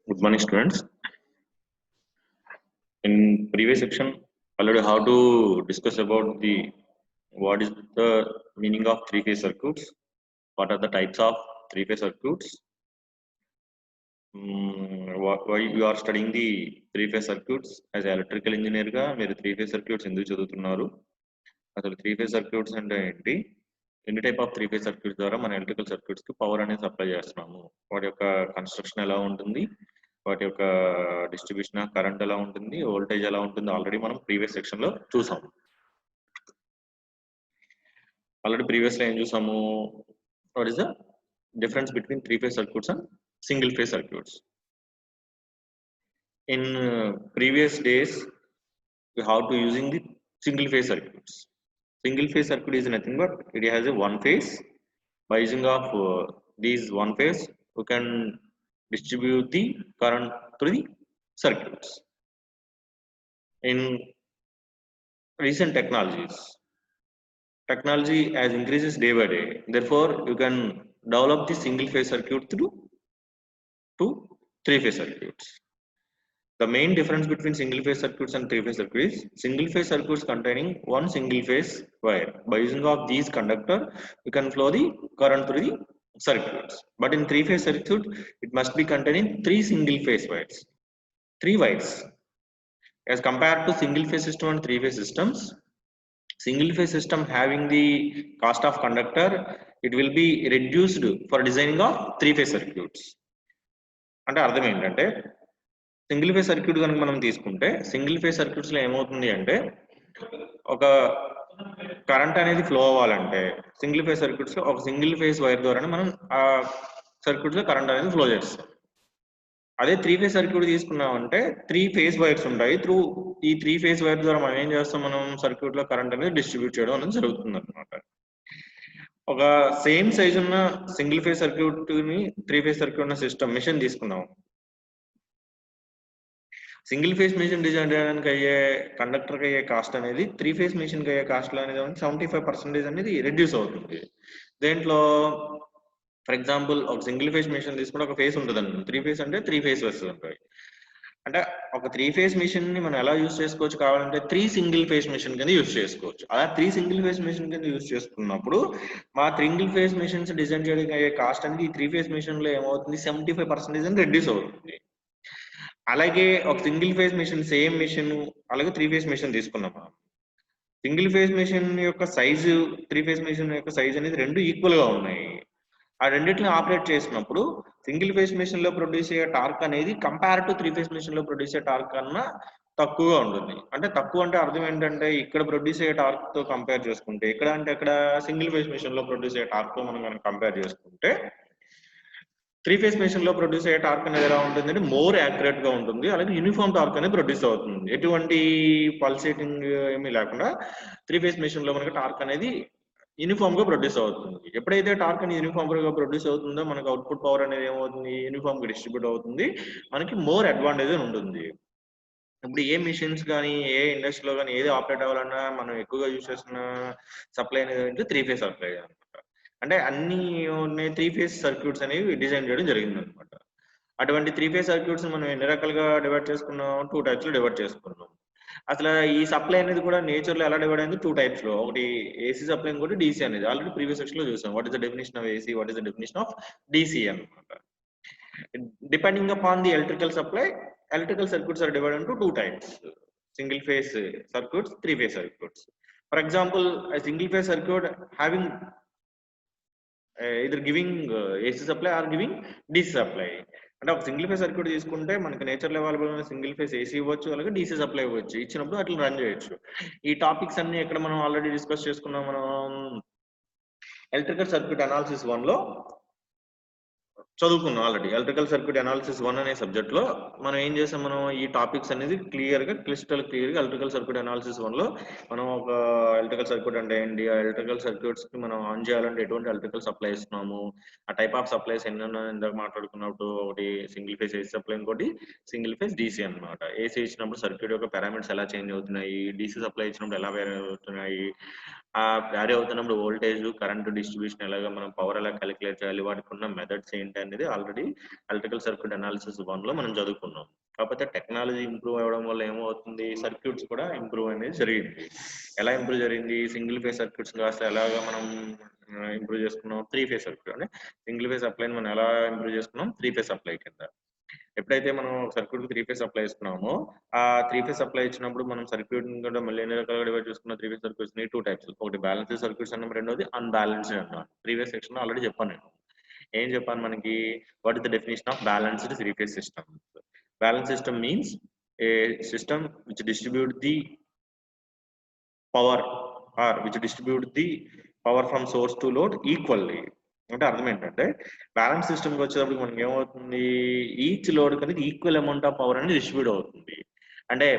Good morning, students. In previous section, already how to discuss about the what is the meaning of three-phase circuits, what are the types of three-phase circuits, why you are studying the three-phase circuits as electrical engineer గా మీరు three-phase circuits ఎందుకు చదువుతున్నారు, అసలు three-phase circuits అంటే ఏంటి, ఎన్ని type of three-phase circuits ద్వారా మన ఎలక్ట్రికల్ సర్క్యూట్స్ కి పవర్ అనేది సప్లై చేస్తున్నాము, వాటి యొక్క కన్స్ట్రక్షన్ ఎలా ఉంటుంది, వాటి యొక్క డిస్ట్రిబ్యూషన్ ఆఫ్ కరెంట్ ఎలా ఉంటుంది, వోల్టేజ్ ఎలా ఉంటుంది, ఆల్రెడీ మనం ప్రీవియస్ సెక్షన్ లో చూసాం. ఆల్రెడీ ప్రీవియస్ లో ఏం చూసాము, what is the difference between three-phase circuits and single phase circuits. In previous days we have to using the single phase circuits. Single phase circuit is nothing but it has a one phase. By using of these one phase we can distribute the current through the circuits. In recent technology has increases day by day, therefore you can develop the single phase circuit through two three phase circuits. The main difference between single phase circuits and three phase circuits is single phase circuits containing one single phase wire. By using of these conductor, you can flow the current through the circuits. But in three phase circuit, it must be containing three single phase wires, three wires. As compared to single phase system and three phase systems, single phase system having the cost of conductor, it will be reduced for designing of three phase circuits. అంటే అర్థం ఏంటంటే single phase circuit కనుక మనం తీసుకుంటే single phase circuits లో ఏమవుతుంది అంటే ఒక కరెంట్ అనేది ఫ్లో అవ్వాలంటే సింగిల్ ఫేజ్ సర్క్యూట్స్ లో ఒక సింగిల్ ఫేజ్ వైర్ ద్వారానే మనం ఆ సర్క్యూట్స్ లో కరెంట్ అనేది ఫ్లో చేస్తాం. అదే త్రీ ఫేజ్ సర్క్యూట్ తీసుకున్నామంటే త్రీ ఫేజ్ వైర్స్ ఉంటాయి, త్రూ ఈ త్రీ ఫేజ్ వైర్ ద్వారా మనం ఏం చేస్తాం, మనం సర్క్యూట్ లో కరెంట్ అనేది డిస్ట్రిబ్యూట్ చేయడం అనేది జరుగుతుంది అనమాట. ఒక సేమ్ సైజ్ ఉన్న సింగిల్ ఫేజ్ సర్క్యూట్ ని త్రీ ఫేజ్ సర్క్యూట్ ఉన్న సిస్టమ్ మిషన్ తీసుకున్నాం. సింగిల్ ఫేజ్ మిషన్ డిజైన్ చేయడానికి అయ్యే కండక్టర్ అయ్యే కాస్ట్ అనేది త్రీ ఫేజ్ మిషన్ కి అయ్యే కాస్ట్ లో అనేది 75% అనేది రెడ్యూస్ అవుతుంది. దేంట్లో ఫర్ ఎగ్జాంపుల్ ఒక సింగిల్ ఫేజ్ మిషన్ తీసుకుంటే ఒక ఫేజ్ ఉంటుంది అండి, త్రీ ఫేజ్ అంటే త్రీ ఫేజ్ ఉంటాయి. అంటే ఒక త్రీ ఫేజ్ మిషన్ ని మనం ఎలా యూజ్ చేసుకోవచ్చు కావాలంటే త్రీ సింగిల్ ఫేజ్ మిషన్ కింద యూజ్ చేసుకోవచ్చు. అలా త్రీ సింగిల్ ఫేజ్ మిషన్ కింద యూజ్ చేసుకున్నప్పుడు మా సింగిల్ ఫేజ్ మిషన్స్ డిజైన్ చేయడానికి అయ్యే కాస్ట్ అనేది ఈ త్రీ ఫేజ్ మిషన్ లో ఏమవుతుంది 75% అని రెడ్యూస్ అవుతుంది. అలాగే ఒక single phase machine same machine అలాగే త్రీ ఫేజ్ మిషన్ తీసుకున్నాం. సింగిల్ ఫేజ్ మిషన్ యొక్క సైజు త్రీ ఫేజ్ మిషన్ యొక్క సైజ్ అనేది రెండు ఈక్వల్ గా ఉన్నాయి. ఆ రెండింటిని ఆపరేట్ చేసినప్పుడు సింగిల్ ఫేజ్ మిషన్ లో ప్రొడ్యూస్ అయ్యే టార్క్ అనేది compare to three phase machine లో ప్రొడ్యూస్ అయ్యే టార్క్ కన్నా తక్కువగా ఉంటుంది. అంటే తక్కువ అంటే అర్థం ఏంటంటే ఇక్కడ ప్రొడ్యూస్ అయ్యే టార్క్ తో కంపేర్ చేసుకుంటే ఇక్కడ అంటే ఇక్కడ సింగిల్ ఫేజ్ మిషన్ లో ప్రొడ్యూస్ అయ్యే టార్క్ తో మనం కనుక కంపేర్ చేసుకుంటే త్రీ ఫేజ్ మిషన్ లో ప్రొడ్యూస్ అయ్యే టార్క్ అనేది ఎలా ఉంటుంది అంటే మోర్ యాక్యురేట్ గా ఉంటుంది, అలాగే యూనిఫామ్ టార్క్ అనేది ప్రొడ్యూస్ అవుతుంది. ఎటువంటి పల్సేటింగ్ ఏమీ లేకుండా త్రీ ఫేజ్ మిషన్ లో మనకి టార్క్ అనేది యూనిఫామ్ గా ప్రొడ్యూస్ అవుతుంది. ఎప్పుడైతే టార్క్ అనేది యూనిఫామ్ గా ప్రొడ్యూస్ అవుతుందో మనకు అవుట్పుట్ పవర్ అనేది ఏమవుతుంది, యూనిఫామ్ గా డిస్ట్రిబ్యూట్ అవుతుంది, మనకి మోర్ అడ్వాంటేజ్ ఉంటుంది. ఇప్పుడు ఏ మిషన్స్ కానీ ఏ ఇండస్ట్రీలో కానీ ఏది ఆపరేట్ అవ్వాలన్నా మనం ఎక్కువగా యూజ్ చేస్తున్న సప్లై అనేది త్రీ ఫేజ్ సప్లై అనమాట. అంటే అన్ని త్రీ ఫేజ్ సర్క్యూట్స్ అనేవి డిజైన్ చేయడం జరిగింది అనమాట. అటువంటి త్రీ ఫేజ్ సర్క్యూట్స్ మనం ఎన్ని రకాలుగా డివైడ్ చేసుకున్నాం, టూ టైప్స్ లో డివైడ్ చేసుకున్నాం. అసలు ఈ సప్లై అనేది కూడా నేచర్ లో ఎలా డివైడ్ అయింది, టూ టైప్స్ లో, ఒకటి ఏసీ సప్లై ఇంకోటి డీసీ అనేది. ఆల్రెడీ ప్రీవియస్ సెక్షన్ లో చూసాం what is the definition of AC, what is the definition of DC అనమాట. Depending upon the electrical supply, electrical circuits are divided into two types: single phase circuits, three phase circuits. For example, a single phase circuit having either giving AC supply or giving DC supply. అంటే ఒక single phase circuit తీసుకుంటే మనకి nature లో available ఉన్న single phase AC ఇవ్వచ్చు, అలాగే DC supply ఇవ్వచ్చు. ఇచ్చినప్పుడు అట్లా రన్ చేయొచ్చు. ఈ టాపిక్స్ అన్ని ఎక్కడ మనం ఆల్రెడీ డిస్కస్ చేసుకున్నాం, మనం ఎలక్ట్రికల్ సర్క్యూట్ అనాలిసిస్ 1 లో చదువుకున్నాం. ఆల్రెడీ ఎలక్ట్రికల్ సర్క్యూట్ అనాలిసిస్ 1 అనే సబ్జెక్ట్ లో మనం ఏం చేసాం, మనం ఈ టాపిక్స్ అనేది క్రిస్టల్ క్లియర్ గా ఎలక్ట్రికల్ సర్క్యూట్ అనాలిసిస్ 1 లో మనం ఒక ఎలక్ట్రికల్ సర్క్యూట్ అంటే ఏంటి, ఆ ఎలక్ట్రికల్ సర్క్యూట్స్ కి మనం ఆన్ చేయాలంటే ఎటువంటి ఎలక్ట్రికల్ సప్లై ఇస్తున్నాము, ఆ టైప్ ఆఫ్ సప్లైస్ ఎన్నో ఇందాక మాట్లాడుకున్నప్పుడు ఒకటి సింగిల్ ఫేజ్ ఏసీ సప్లై, ఇంకోటి సింగిల్ ఫేజ్ డీసీ అనమాట. ఏసీ ఇచ్చినప్పుడు సర్క్యూట్ యొక్క పారామీటర్స్ ఎలా చేంజ్ అవుతున్నాయి, డీసీ సప్లై ఇచ్చినప్పుడు ఎలా వేరే అవుతున్నాయి, ఆ వ్యారీ అవుతున్నప్పుడు వోల్టేజ్ కరెంట్ డిస్ట్రిబ్యూషన్ ఎలాగా మనం పవర్ ఎలా క్యాలిక్యులేట్ చేయాలి వాటికి ఉన్న మెథడ్స్ ఏంటి అనేది ఆల్రెడీ ఎలక్ట్రికల్ సర్క్యూట్ అనాలిసిస్ 1లో మనం చదువుకున్నాం. కాకపోతే టెక్నాలజీ ఇంప్రూవ్ అవ్వడం వల్ల ఏమవుతుంది, సర్క్యూట్స్ కూడా ఇంప్రూవ్ అనేది జరిగింది. ఎలా ఇంప్రూవ్ జరిగింది, సింగిల్ ఫేజ్ సర్క్యూట్స్ కాస్త ఎలాగా మనం ఇంప్రూవ్ చేసుకున్నాం, 3 ఫేజ్ సర్క్యూట్ అంటే సింగిల్ ఫేజ్ సప్లైని మనం ఎలా ఇంప్రూవ్ చేసుకున్నాం, 3 ఫేజ్ సప్లై కింద. ఎప్పుడైతే మనం సర్క్యూట్ కి 3 ఫేజ్ సప్లై ఇస్తున్నామో ఆ 3 ఫేజ్ సప్లై ఇచ్చినప్పుడు మనం సర్క్యూట్ కూడా మళ్ళీ ఎన్ని రకాలుగా డివైడ్ చేసుకున్న 3 ఫేజ్ సర్క్యూట్స్ ని 2 టైప్స్. ఒకటి బ్యాలెన్స్డ్ సర్క్యూట్స్ అన్నాం, రెండోది అన్బ్యాలెన్స్డ్ అన్నాం. ప్రీవియస్ సెక్షన్ లో ఆల్రెడీ చెప్పాను నేను. ఏం చెప్పాను మనకి, what is the definition of balanced 3 phase system. Balance system means a system which distribute the power or which distribute the power from source to load equally. అంటే అర్థం ఏంటంటే బ్యాలెన్స్ సిస్టమ్కి వచ్చేటప్పుడు మనకి ఏమవుతుంది, ఈచ్ లోడ్ అనేది ఈక్వల్ అమౌంట్ ఆఫ్ పవర్ అనేది distribute అవుతుంది. అంటే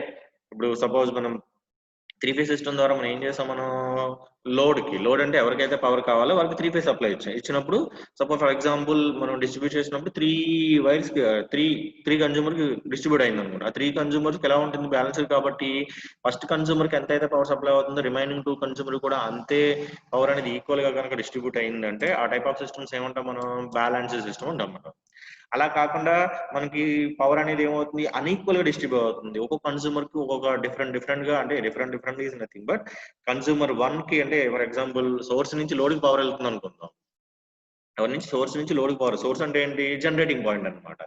ఇప్పుడు సపోజ్ మనం 3 ఫేజ్ సిస్టమ్ ద్వారా మనం ఏం చేస్తాం, మనం లోడ్ అంటే ఎవరికైతే పవర్ కావాలో వాళ్ళకి 3 ఫేజ్ సప్లై ఇచ్చినప్పుడు సపోజ్ ఫర్ ఎగ్జాంపుల్ మనం డిస్ట్రిబ్యూట్ చేసినప్పుడు 3 వైర్స్ త్రీ కన్జ్యూమర్ కి డిస్ట్రిబ్యూట్ అయింది అనుకోండి. ఆ 3 కన్జ్యూమర్స్ ఎలా ఉంటుంది, బ్యాలెన్స్డ్ కాబట్టి ఫస్ట్ కన్జ్యూమర్ కి ఎంత అయితే పవర్ సప్లై అవుతుందో రిమైనింగ్ 2 కన్జ్యూమర్ కూడా అంతే పవర్ అనేది ఈక్వల్ గా కనుక డిస్ట్రిబ్యూట్ అయిందంటే ఆ టైప్ ఆఫ్ సిస్టమ్స్ ఏమంటాం మనం, బ్యాలెన్స్డ్ సిస్టమ్ అంటాం మనం. అలా కాకుండా మనకి పవర్ అనేది ఏమవుతుంది, అన్ఈక్వల్ గా డిస్ట్రిబ్యూట్ అవుతుంది. ఒక్కొక్క కన్స్యూమర్ కి ఒక్కొక్క డిఫరెంట్ గా, అంటే different is nothing but consumer 1 కి, అంటే ఫర్ ఎగ్జాంపుల్ సోర్స్ నుంచి లోడ్ కి పవర్ వెళ్తుంది అనుకుందాం. ఎవరి నుంచి, సోర్స్ నుంచి లోడ్ పవర్. సోర్స్ అంటే ఏంటి, జనరేటింగ్ పాయింట్ అనమాట.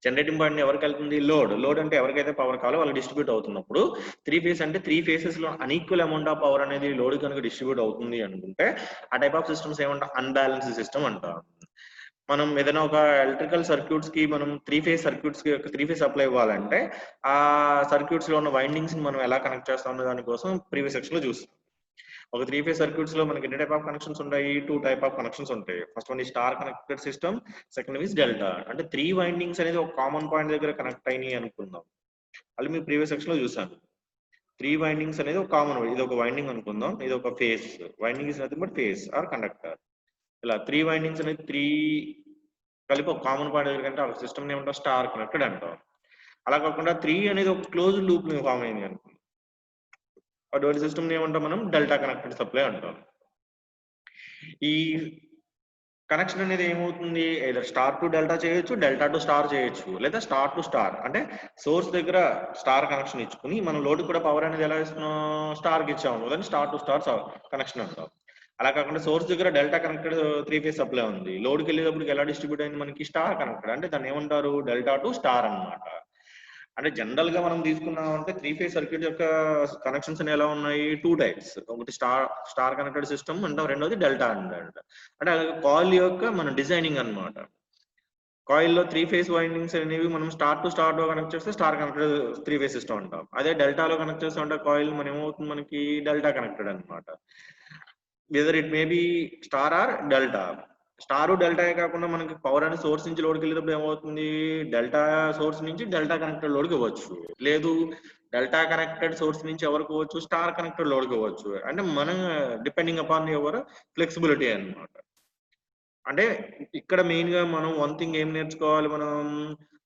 జనరేటింగ్ పాయింట్ ఎవరికి వెళ్తుంది, లోడ్ అంటే ఎవరికైతే పవర్ కావాలో వాళ్ళు డిస్ట్రిబ్యూట్ అవుతున్నప్పుడు 3 ఫేజ్ అంటే 3 ఫేసెస్ లో అన్ఈక్వల్ అమౌంట్ ఆఫ్ పవర్ అనేది లోడ్ కనుక డిస్ట్రిబ్యూట్ అవుతుంది అనుకుంటే ఆ టైప్ ఆఫ్ సిస్టమ్స్ ఏమంటాం, అన్బ్యాలెన్స్డ్ సిస్టమ్ అంటాం. మనం ఏదైనా ఒక ఎలక్ట్రికల్ సర్క్యూట్స్ కి మనం 3 ఫేజ్ సర్క్యూట్స్ కి 3 ఫేజ్ సప్లై ఇవ్వాలంటే ఆ సర్క్యూట్స్ లో ఉన్న వైండింగ్స్ ని మనం ఎలా కనెక్ట్ చేస్తాం అనే దానికోసం ప్రీవియస్ సెక్షన్ లో చూస్తాం. ఒక 3 ఫేజ్ సర్క్యూట్స్ లో మనకి ఎన్ని టైప్ ఆఫ్ కనెక్షన్స్ ఉంటాయి, 2 టైప్ ఆఫ్ కనెక్షన్స్ ఉంటాయి. ఫస్ట్ వన్ ఈ star connected system, second is delta. అంటే 3 వైండింగ్స్ అనేది ఒక కామన్ పాయింట్ దగ్గర కనెక్ట్ అయినాయి అనుకుందాం. అది మీ ప్రీవియస్ సెక్షన్ లో చూసాను. 3 వైండింగ్స్ అనేది ఒక కామన్, ఇది ఒక వైండింగ్ అనుకుందాం, ఇది ఒక phase. Winding is nothing but phase or conductor. ఇలా 3 వైండింగ్స్ అనేది 3 కలిపి ఒక కామన్ పాయింట్ దగ్గర కంటే ఆ సిస్టమ్ ఏమంటాం, స్టార్ కనెక్టెడ్ అంటాం. అలా కాకుండా 3 అనేది ఒక క్లోజ్ లూప్ ఫామ్ అయింది అనుకో, అటువంటి సిస్టమ్ ఏమంటాం మనం, డెల్టా కనెక్టెడ్ సప్లై అంటాం. ఈ కనెక్షన్ అనేది ఏమవుతుంది, ఏదో స్టార్ టు డెల్టా చేయొచ్చు, డెల్టా టు స్టార్ చేయొచ్చు, లేదా స్టార్ టు స్టార్. అంటే సోర్స్ దగ్గర స్టార్ కనెక్షన్ ఇచ్చుకుని మనం లోడ్ కూడా పవర్ అనేది ఎలా ఇస్తున్నాం, స్టార్ కి ఇచ్చాము, దాన్ని స్టార్ టు స్టార్ కనెక్షన్ అంటాం. అలా కాకుండా సోర్స్ దగ్గర డెల్టా కనెక్టెడ్ 3 ఫేజ్ సప్లై ఉంది, లోడ్కి వెళ్ళేటప్పటికి ఎలా డిస్ట్రిబ్యూట్ అయింది మనకి, స్టార్ కనెక్టెడ్. అంటే దాన్ని ఏమంటారు, డెల్టా టు స్టార్ అన్నమాట. అంటే జనరల్ గా మనం తీసుకున్నామంటే 3 ఫేజ్ సర్క్యూట్ యొక్క కనెక్షన్స్ ఎలా ఉన్నాయి, 2 టైప్స్. ఒకటి స్టార్ కనెక్టెడ్ సిస్టమ్ అంటాం, రెండోది డెల్టా అంటారు. అంటే కాయిల్ యొక్క మన డిజైనింగ్ అన్నమాట. కాయిల్ లో 3 ఫేజ్ వైండింగ్స్ అనేవి మనం స్టార్ టు స్టార్ లో కనెక్ట్ చేస్తే స్టార్ కనెక్టెడ్ 3 ఫేజ్ సిస్టమ్ అంటాం. అదే డెల్టాలో కనెక్ట్ చేస్తే అంటే కాయిల్ మనం ఏమవుతుంది, మనకి డెల్టా కనెక్టెడ్ అన్నమాట. Whether it may be star or delta. Star delta కాకుండా మనకి పవర్ అనేది సోర్స్ నుంచి లోడ్కి వెళ్ళేటప్పుడు ఏమవుతుంది, డెల్టా సోర్స్ నుంచి డెల్టా కనెక్టెడ్ లోడ్కి ఇవ్వచ్చు, లేదు డెల్టా కనెక్టెడ్ సోర్స్ నుంచి ఎవరికి ఇవ్వచ్చు, స్టార్ కనెక్టెడ్ లోడ్కి ఇవ్వచ్చు. అంటే మనం డిపెండింగ్ అపాన్ యువర్ ఫ్లెక్సిబిలిటీ అన్నమాట. అంటే ఇక్కడ మెయిన్ గా మనం వన్ థింగ్ ఏం నేర్చుకోవాలి, మనం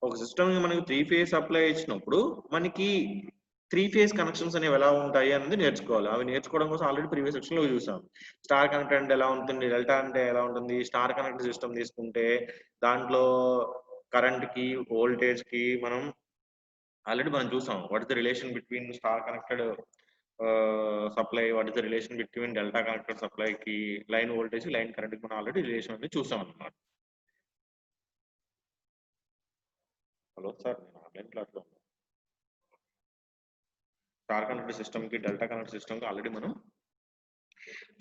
ఒక సిస్టమ్ కి మనకి 3 ఫేజ్ సప్లై ఇచ్చినప్పుడు మనకి 3 ఫేజ్ కనెక్షన్స్ అనేవి ఎలా ఉంటాయి అనేది నేర్చుకోవాలి. అవి నేర్చుకోవడం కోసం ఆల్రెడీ ప్రీవియస్ సెక్షన్ లో చూసాం. స్టార్ కనెక్టెడ్ అంటే ఎలా ఉంటుంది, డెల్టా అంటే ఎలా ఉంటుంది. స్టార్ కనెక్టెడ్ సిస్టమ్ తీసుకుంటే దాంట్లో కరెంట్ కి, వోల్టేజ్ కి మనం ఆల్రెడీ చూసాం. What is the relation between star connected supply, what is the relation between delta connected supply కి, లైన్ వోల్టేజ్, లైన్ కరెంట్ కి మనం ఆల్రెడీ రిలేషన్ అనేది చూసాం అన్నమాట. హలో సార్, నేను ఆన్లైన్ క్లాస్ లో ఉన్నాను. స్టార్ కనెక్టెడ్ సిస్టమ్ కి, డెల్టా కనెక్టెడ్ సిస్టమ్ కి ఆల్రెడీ మనం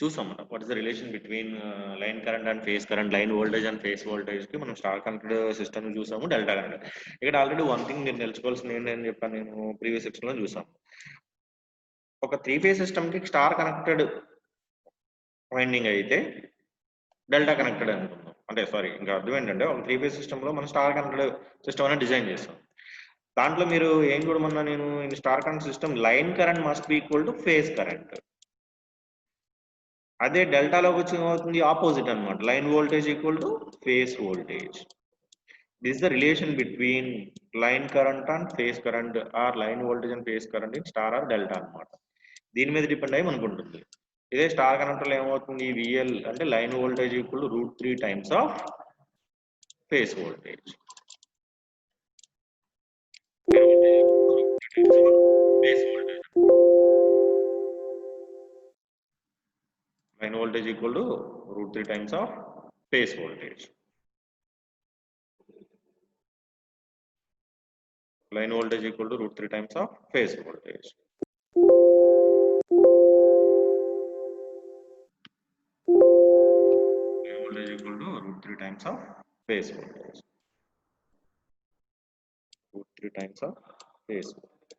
చూసాం. What is the relation between line current and phase current, line voltage and phase voltage కి మనం స్టార్ కనెక్టెడ్ సిస్టమ్ చూసాము, డెల్టా కనెక్టెడ్. ఇక్కడ ఆల్రెడీ వన్ థింగ్ మీరు తెలుసుకోవాల్సింది ఏంటని చెప్పాను నేను ప్రీవియస్ సెక్షన్ లో చూసాం. ఒక 3 ఫేజ్ సిస్టమ్ కి స్టార్ కనెక్టెడ్ వైండింగ్ అయితే డెల్టా కనెక్టెడ్ అనుకుందాం. అంటే సారీ, ఇంకా అర్థం ఏంటంటే ఒక 3 ఫేజ్ సిస్టమ్ లో మనం స్టార్ కనెక్టెడ్ సిస్టమ్ అనేది డిజైన్ చేస్తాం. దాంట్లో మీరు ఏం చూడమన్నా నేను, in star connect system line current must be equal to phase current. అదే డెల్టాలోకి వచ్చి ఏమవుతుంది, ఆపోజిట్ అన్నమాట. Line voltage equal to phase voltage. This the relation between line current and phase current or line voltage and phase current in star or delta అన్నమాట. దీని మీద depend అయ్యి మనకు ఉంటుంది. ఇదే స్టార్ కనెక్టర్ లో ఏమవుతుంది, విఎల్ అంటే line voltage equal to √3 times of phase voltage. Line voltage equal to √3 times of phase voltage. Line voltage equal to √3 times of phase voltage. Voltage equal to √3 times of phase voltage. √3 times of phase voltage.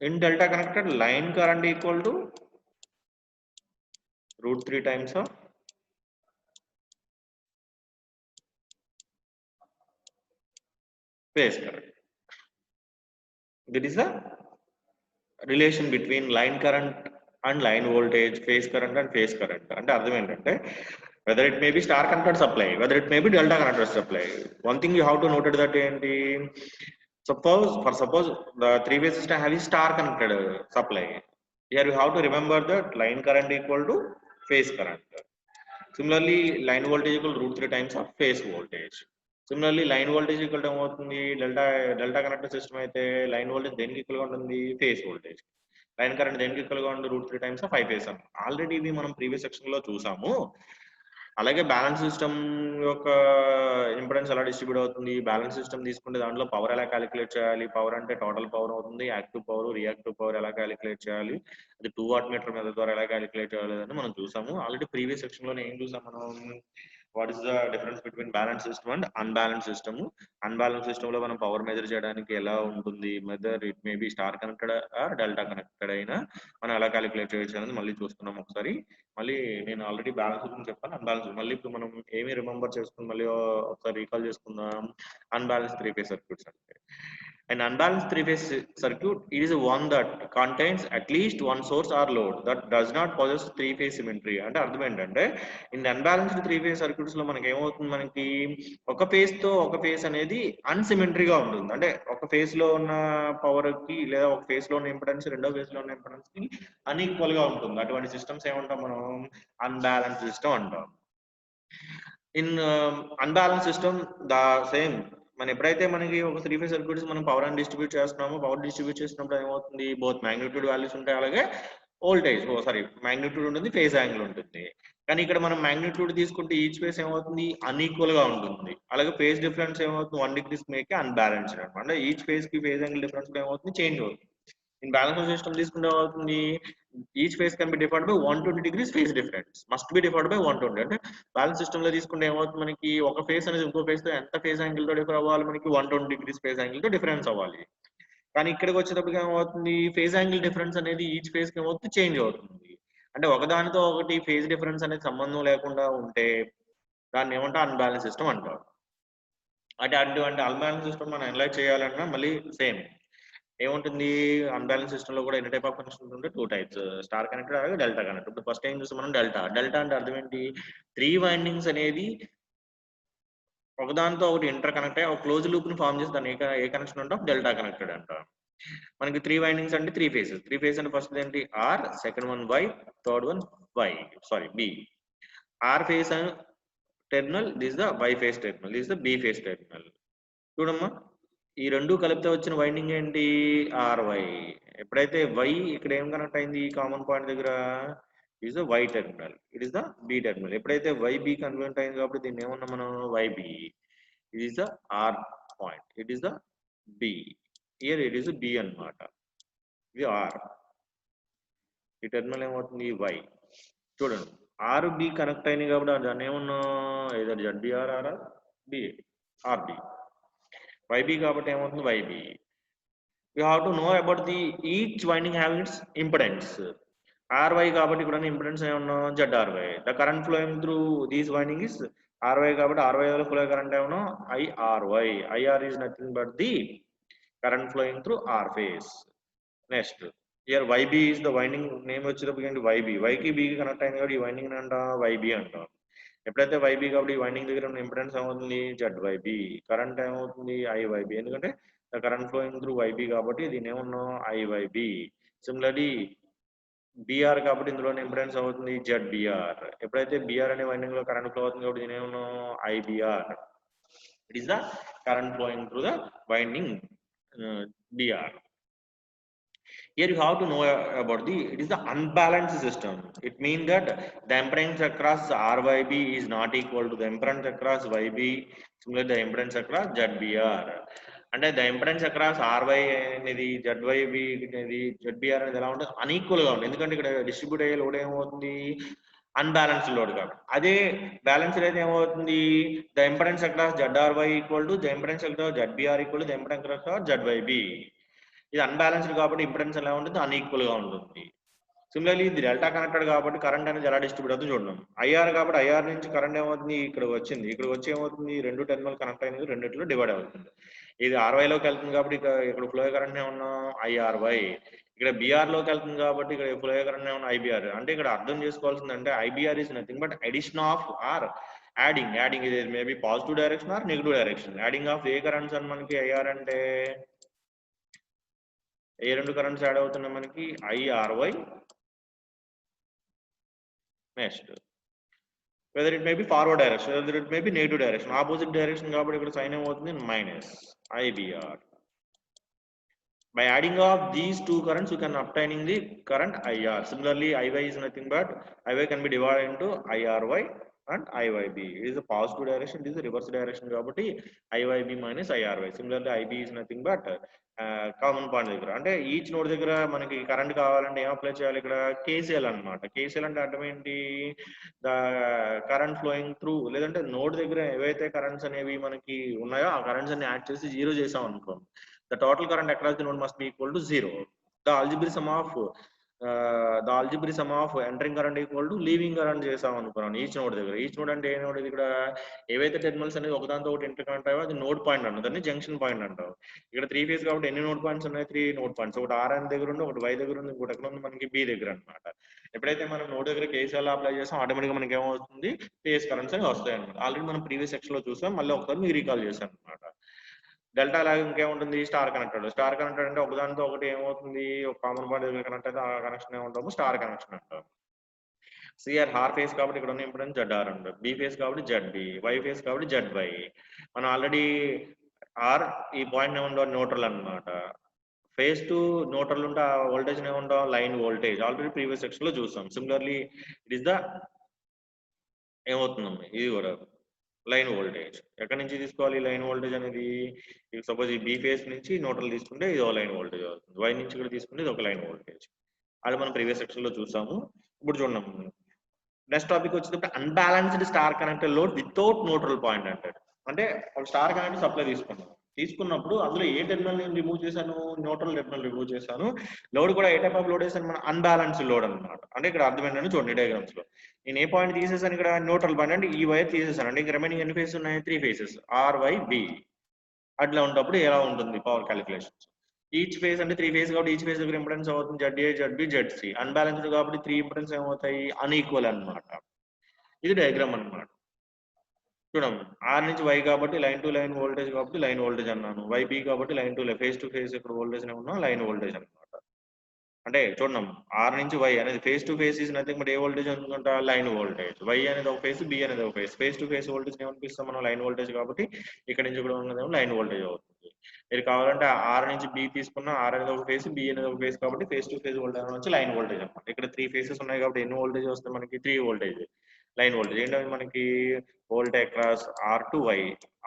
In delta connected, line current equal to √3 times of phase current. That is the relation between line current and line voltage, phase current and phase current. And whether it may be star connected supply, whether it may be delta connected supply. One thing you have to note that suppose the three-phase system having star connected supply. Here you have to remember that line current equal to phase current. Similarly, line voltage equal to √3 times of phase voltage. Similarly, line voltage equal to delta connected system అయితే line voltage దేనికి equal గా ఉంటుంది, phase voltage. Line current దేనికి equal గా ఉంటుంది, √3 times of 5 face. Already ఇవి మనం previous section లో చూసాము. అలాగే బ్యాలెన్స్ సిస్టమ్ యొక్క ఇంపెడెన్స్ ఎలా డిస్ట్రిబ్యూట్ అవుతుంది, బ్యాలెన్స్ సిస్టమ్ తీసుకుంటే దాంట్లో పవర్ ఎలా క్యాలిక్యులేట్ చేయాలి, పవర్ అంటే టోటల్ పవర్ అవుతుంది, యాక్టివ్ పవర్, రియాక్టివ్ పవర్ ఎలా క్యాలిక్యులేట్ చేయాలి, అది 2 వాట్ మీటర్ మెథడ్ ద్వారా ఎలా క్యాలిక్యులేట్ చేయాలి అని మనం చూసాము. ఆల్రెడీ ప్రీవియస్ సెక్షన్ లో ఏం చూసాం మనం, what is the difference between balance system and unbalance system. Unbalance system లో మనం పవర్ మెజర్ చేయడానికి ఎలా ఉంటుంది, method it may be star connected or delta connected అయినా మనం ఎలా క్యాలిక్యులేట్ చేయొచ్చు అనేది మళ్ళీ చూస్తున్నాం ఒకసారి. మళ్ళీ నేను ఆల్రెడీ బ్యాలెన్స్ గురించి చెప్పాను, అన్బ్యాలెన్స్ మళ్ళీ ఇప్పుడు మనం ఏమి రిమెంబర్ చేసుకుని మళ్ళీ ఒకసారి రీకాల్ చేసుకుందాం. అన్బ్యాలెన్స్ త్రీ ఫేజ్ సర్క్యూట్స్ అంటే, an unbalanced three-phase circuit is one that contains at least one source or load that does not possess three-phase symmetry. అంటే అర్థం ఏంటంటే, ఇన్ అన్బ్యాలెన్స్డ్ త్రీ-ఫేజ్ సర్క్యూట్స్ లో మనకి ఏమవుతుంది, మనకి ఒక ఫేజ్ తో ఒక ఫేజ్ అనేది అన్సిమెట్రీగా ఉంటుంది. అంటే ఒక ఫేజ్ లో ఉన్న పవర్ కి లేదా ఒక ఫేజ్ లో ఉన్న ఇంపెడెన్స్ రెండో ఫేజ్ లో ఉన్న ఇంపెడెన్స్ కి అన్ఈక్వల్ గా ఉంటుంది. అటువంటి సిస్టమ్స్ ఏమంటాం మనం, అన్బ్యాలెన్స్ సిస్టమ్ అంటాం. In unbalance system the same, మనం ఎప్పుడైతే మనకి ఒక త్రీ ఫేజ్ సర్క్యూట్స్ మనం పవర్ అని డిస్ట్రిబ్యూట్ చేస్తున్నామో, పవర్ డిస్ట్రిబ్యూట్ చేసినప్పుడు ఏమవుతుంది, బోత్ మ్యాగ్నిట్యూడ్ వాల్యూస్ ఉంటాయి, అలాగే వోల్టేజ్ మ్యాగ్నిట్యూడ్ ఉంటుంది, ఫేజ్ యాంగిల్ ఉంటుంది. కానీ ఇక్కడ మనం మ్యాగ్నిట్యూడ్ తీసుకుంటే ఈచ్ ఫేజ్ ఏమవుతుంది, అన్ఈక్వల్ గా ఉంటుంది. అలాగే ఫేజ్ డిఫరెన్స్ ఏమవుతుంది, 1 degree మేక్ అన్బ్యాలెన్స్డ్ అనమాట. అంటే ఈచ్ ఫేజ్ కి ఫేజ్ యాంగిల్ డిఫరెన్స్ ఏమవుతుంది, చేంజ్ అవుతుంది. ఇన్ బ్యాలెన్స్ సిస్టమ్ తీసుకుంటే ఏమవుతుంది, each phase can be defined by 120 degrees phase difference, must be defined by 120. అంటే బ్యాలెన్స్ సిస్టమ్ లో తీసుకుంటే ఏమవుతుంది, మనకి ఒక ఫేజ్ అనేది ఇంకో ఫేజ్ తో ఎంత ఫేజ్ యాంగిల్ తో డిఫర్ అవ్వాలి, మనకి 120 degrees ఫేజ్ యాంగిల్ తో డిఫరెన్స్ అవ్వాలి. కానీ ఇక్కడికి వచ్చేటప్పటికి ఏమవుతుంది, ఫేజ్ యాంగిల్ డిఫరెన్స్ అనేది ఈచ్ ఫేజ్ కి ఏమవుతుంది, చేంజ్ అవుతుంది. అంటే ఒకదానితో ఒకటి ఫేజ్ డిఫరెన్స్ అనేది సంబంధం లేకుండా ఉంటే దాన్ని ఏమంటే అన్బ్యాలెన్స్ సిస్టమ్ అంటారు. అంటే అటువంటి అన్బ్యాలెన్స్ సిస్టమ్ మనం అనలైజ్ చేయాలన్నా మళ్ళీ సేమ్ ఏముంటుంది, అన్బ్యాలెన్స్ సిస్టమ్ లో కూడా ఎన్ని టైప్ ఆఫ్ కనెక్షన్ ఉంటుంది, 2 types, స్టార్ కనెక్టెడ్ అలాగే డెల్టా కనెక్టెడ్. ఇప్పుడు ఫస్ట్ ఏం చూస్తాం మనం, డెల్టా. డెల్టా అంటే అర్థం ఏంటి, 3 వైండింగ్స్ అనేది ఒకదానితో ఒకటి ఇంటర్ కనెక్ట్ అయ్యి ఒక క్లోజ్ లూప్ ని ఫార్మ్ చేసి దాన్ని ఏ కనెక్షన్ అంటాం, డెల్టా కనెక్టెడ్ అంటాం. మనకి 3 వైండింగ్స్ అంటే 3 phases. 3 phases అంటే ఫస్ట్ ఏంటి, R, second one Y, third one B. R phase terminal, this the Y phase terminal, this the B phase terminal. చూడమ్మా, ఈ రెండు కలిపితే వచ్చిన వైండింగ్ ఏంటి, ఆర్వై. ఎప్పుడైతే వై ఇక్కడ ఏం కనెక్ట్ అయింది, కామన్ పాయింట్ దగ్గర, is the Y terminal, it is the B terminal. ఎప్పుడైతే వై బి కన్వర్ట్ అయింది కాబట్టి దీన్ని ఏమన్నా మనం YB, it is the R point, it is the B, here it is B అన్నమాట, ఇది ఆర్. ఈ టెర్మినల్ ఏమవుతుంది, వై. చూడండి, ఆర్ బి కనెక్ట్ అయింది కాబట్టి దాన్ని ఏమన్నా ఏదో జడ్బిఆర్ ఆర్ బి ఆర్బి. YB కాబట్టి ఏమవుతుంది, YB. We have to know about the each winding having its impedance. RY కాబట్టి ఇక్కడ ఇంపెడెన్స్ ఏమన్నా ZRY. The current flowing through these winding is RY కాబట్టి RY లో ఫ్లో కరెంట్ ఏమన్నా IRY. IR is nothing but the current flowing through R phase. Next, here YB is the winding name వచ్చేటప్పుడు YB. Y కి B కి connect అయింది కాబట్టి ఈ winding అంట YB అంటాం. ఎప్పుడైతే వైబీ కాబట్టి ఈ వైండింగ్ దగ్గర ఉన్న ఇంపెడెన్స్ ఏమవుతుంది, ZYB. కరెంట్ ఏమవుతుంది, IYB. ఎందుకంటే the current flowing through YB కాబట్టి దీని ఏమన్నా IYB. సిమిలర్లీ బిఆర్ కాబట్టి ఇందులో ఇంపెడెన్స్ అవుతుంది జెడ్బిఆర్. ఎప్పుడైతే బిఆర్ అనే వైండింగ్ లో కరెంట్ ఫ్లో అవుతుంది కాబట్టి దీని ఏమన్నా IBR. It is the current flowing through the winding BR. Here you have to know about it is the unbalanced system. It means that the impedance across RYB is not equal to the impedance across YB, similarly the impedance across ZBR. అంటే the impedance across RY అనేది జెడ్వైబి అనేది జెడ్బిఆర్ అనేది ఎలా ఉంటుంది అన్ఈక్వల్గా ఉంటుంది. ఎందుకంటే ఇక్కడ distribute అయ్యే లోడ్ ఏమవుతుంది అన్బ్యాలెన్స్డ్ లోడ్ కాబట్టి. అదే బ్యాలెన్స్డ్ అయితే ఏమవుతుంది the impedance across ZRY equal to the impedance across ZBR equal to the impedance across ZYB. ఇది అన్బ్యాలెన్స్డ్ కాబట్టి ఇంపెడెన్స్ ఎలా ఉంటుంది అన్ఈక్వల్ గా ఉంటుంది. సిమిలర్లీ ఇది డెల్టా కనెక్టెడ్ కాబట్టి కరెంట్ అనేది ఎలా డిస్ట్రిబ్యూట్ అవుతుంది చూడండి. ఐఆర్ కాబట్టి ఐఆర్ నుంచి కరెంట్ ఏమవుతుంది ఇక్కడ వచ్చింది, ఇక్కడ వచ్చి ఏమవుతుంది రెండు టెర్మినల్ కనెక్ట్ అయినది రెండిట్లో డివైడ్ అవుతుంది. ఇది ఆర్వైలోకి వెళ్తుంది కాబట్టి ఇక్కడ ఫ్లో కరెంట్ ఏమన్నా ఐఆర్వై, ఇక్కడ బిఆర్ లోకి వెళ్తుంది కాబట్టి ఇక్కడ ఫ్లో కరెంట్ ఏమన్నా ఐబిఆర్. అంటే ఇక్కడ అర్థం చేసుకోవాల్సిందంటే IBR is nothing but addition of or adding ఇది maybe positive direction or negative direction. Adding of a currents అని మనకి ఐఆర్ అంటే ఏ రెండు కరెంట్స్ యాడ్ అవుతున్నాయి మనకి IRY. Next whether it may be forward direction, whether it may be negative direction, opposite direction కాబట్టి ఇక్కడ sign ఏమవుతుంది minus IBR. By adding of these two currents, you can obtaining the current IR. Similarly, IY is nothing but IY can be divided into IRY and IYB. It is a positive direction, it is a reverse direction కాబట్టి IYB minus IRY. Similarly, IB is nothing but common point దగ్గర అంటే each node దగ్గర మనకి current కావాలంటే ఏం apply చేయాలి ఇక్కడ KCL అనమాట. కేసీఎల్ అంటే అర్థం ఏంటి ద కరెంట్ ఫ్లోయింగ్ త్రూ, లేదంటే నోడ్ దగ్గర ఏవైతే కరెంట్స్ అనేవి మనకి ఉన్నాయో ఆ కరెంట్స్ అన్ని యాడ్ చేసి జీరో చేసాం అనుకో, the total current across the node must be equal to 0. The algebraic sum of entering current equal to leaving current చేసాం అనుకున్నాను ఈచ్ నోడ్ దగ్గర. ఈచ్ నోడ్ అంటే ఏ నోడ్ ఇది ఇక్కడ ఏవైతే టెర్మినల్స్ అనేది ఒకదాంతో ఒకటి ఇంటర్ కనెక్ట్ అయ్యో అది నోడ్ పాయింట్ అంటారు, దాన్ని జంక్షన్ పాయింట్ అంటారు. ఇక్కడ 3 ఫేజ్ కాబట్టి ఎన్ని నోడ్ పాయింట్స్ ఉన్నాయి 3 నోడ్ పాయింట్స్. ఒకటి ఆర్ అని దగ్గర ఉంది, ఒకటి వై దగ్గర ఉంది, ఇంకోటి ఎక్కడ ఉంది మనకి బి దగ్గర అనమాట. ఎప్పుడైతే మనం నోడ్ దగ్గర కేసీఎల్ అప్లై చేస్తాం ఆటోమేటిక్గా మనకి ఏమవుతుంది ఫేజ్ కరెంట్స్ అని వస్తాయి అనమాట. ఆల్రెడీ మనం ప్రీవియస్ సెక్షన్ లో చూసాం, మళ్ళీ ఒకసారి మీకు రీకాల్ చేశాను అనమాట. డెల్టా లాగా ఇంకేముంటుంది స్టార్ కనెక్టెడ్. స్టార్ కనెక్టెడ్ అంటే ఒకదానితో ఒకటి ఏమవుతుంది ఒక కామన్ పాయింట్ దగ్గర కనెక్ట్ అయితే ఆ కనెక్షన్ ఏమంటాము స్టార్ కనెక్షన్ అంటాం. సిఆర్ హార్ ఫేస్ కాబట్టి ఇక్కడ ఉన్న ఇంపెడెన్స్ జెడ్ఆర్ అంటారు, బి ఫేస్ కాబట్టి జెడ్బి, వై ఫేస్ కాబట్టి జెడ్వై. మనం ఆల్రెడీ ఆర్ ఈ పాయింట్ ఏముండవు న్యూట్రల్ అనమాట. ఫేస్ టు న్యూట్రల్ ఉంటే ఆ వోల్టేజ్ ఏముంటాం line voltage, already previous section లో చూసాం. సిమిలర్లీ ఇట్ ఇస్ ద ఏమవుతుందమ్మా ఇది కూడా లైన్ వోల్టేజ్. ఎక్కడి నుంచి తీసుకోవాలి లైన్ వోల్టేజ్ అనేది, సపోజ్ ఈ బి ఫేస్ నుంచి న్యూట్రల్ తీసుకుంటే ఇది ఒక లైన్ వోల్టేజ్ అవుతుంది, వై నుంచి కూడా తీసుకుంటే ఇది ఒక లైన్ వోల్టేజ్. అది మనం ప్రీవియస్ సెక్షన్ లో చూసాము. ఇప్పుడు చూడండి నెక్స్ట్ టాపిక్ వచ్చేటప్పుడు unbalanced star connected load without neutral point అంటారు. అంటే ఒక స్టార్ కనెక్ట్ సప్లై తీసుకున్నప్పుడు అందులో ఏ టెర్మినల్ నేను రిమూవ్ చేశాను న్యూట్రల్ టెర్మినల్ రిమూవ్ చేశాను. లోడ్ కూడా ఏ టైప్ ఆఫ్ లోడ్ వేసాను మన అన్బ్యాలెన్స్డ్ లోడ్ అనమాట. అంటే ఇక్కడ అర్థమైందని చూడండి డయాగ్రామ్స్ లో నేను ఏ పాయింట్ తీసేసాను ఇక్కడ న్యూట్రల్ పాయింట్ అంటే ఈ వైర్ తీసేసాను. అంటే ఇంకా రిమైనింగ్ ఎన్ని ఫేసెస్ ఉన్నాయి 3 ఫేసెస్ ఆర్వైబి. అట్లా ఉన్నప్పుడు ఎలా ఉంటుంది పవర్ క్యాలిక్యులేషన్స్. ఈచ్ ఫేజ్ అంటే 3 ఫేజ్ కాబట్టి ఈచ్ ఫేజ్ దగ్గర ఇంపెడెన్స్ అవుతుంది జెడ్ఏ జెడ్బి జెడ్సి. అన్బ్యాలెన్స్డ్ కాబట్టి 3 ఇంపెడెన్స్ ఏమవుతాయి అన్ఈక్వల్ అనమాట. ఇది డయాగ్రామ్ అనమాట. చూడండి ఆర్ నుంచి వై కాబట్టి లైన్ టు లైన్ వోల్టేజ్ కాబట్టి లైన్ వోల్టేజ్ అన్నాను, వైబి కాబట్టి line to phase to phase ఇక్కడ వోల్టేజ్ ఉన్నా లైన్ వోల్టేజ్ అనమాట. అంటే చూడండి ఆర్ నుంచి వై అనేది phase to phase is nothing but a voltage అనుకుంటా లైన్ వోల్టేజ్. వై అనేది ఒక ఫేస్, బి అనేది ఒక phase. Phase to phase voltage ఏమనిపిస్తాం మనం లైన్ వోల్టేజ్ కాబట్టి ఇక్కడ నుంచి కూడా ఉన్నదేమో లైన్ వోల్టేజ్ అవుతుంది. మీరు కావాలంటే ఆర్ నుంచి బి తీసుకున్న ఆర్ అనేది ఒక ఫేస్, బి అనేది ఒక ఫేస్ కాబట్టి ఫేస్ టు ఫేస్ వోల్టేజ్ నుంచి లైన్ వోల్టేజ్ అనమాట. ఇక్కడ 3 ఫేసెస్ ఉన్నాయి కాబట్టి ఎన్ని వోల్టేజ్ వస్తాయి మనకి 3 వోల్టేజ్ లైన్ వోల్టేజ్. ఏంటంటే మనకి voltage across R to Y,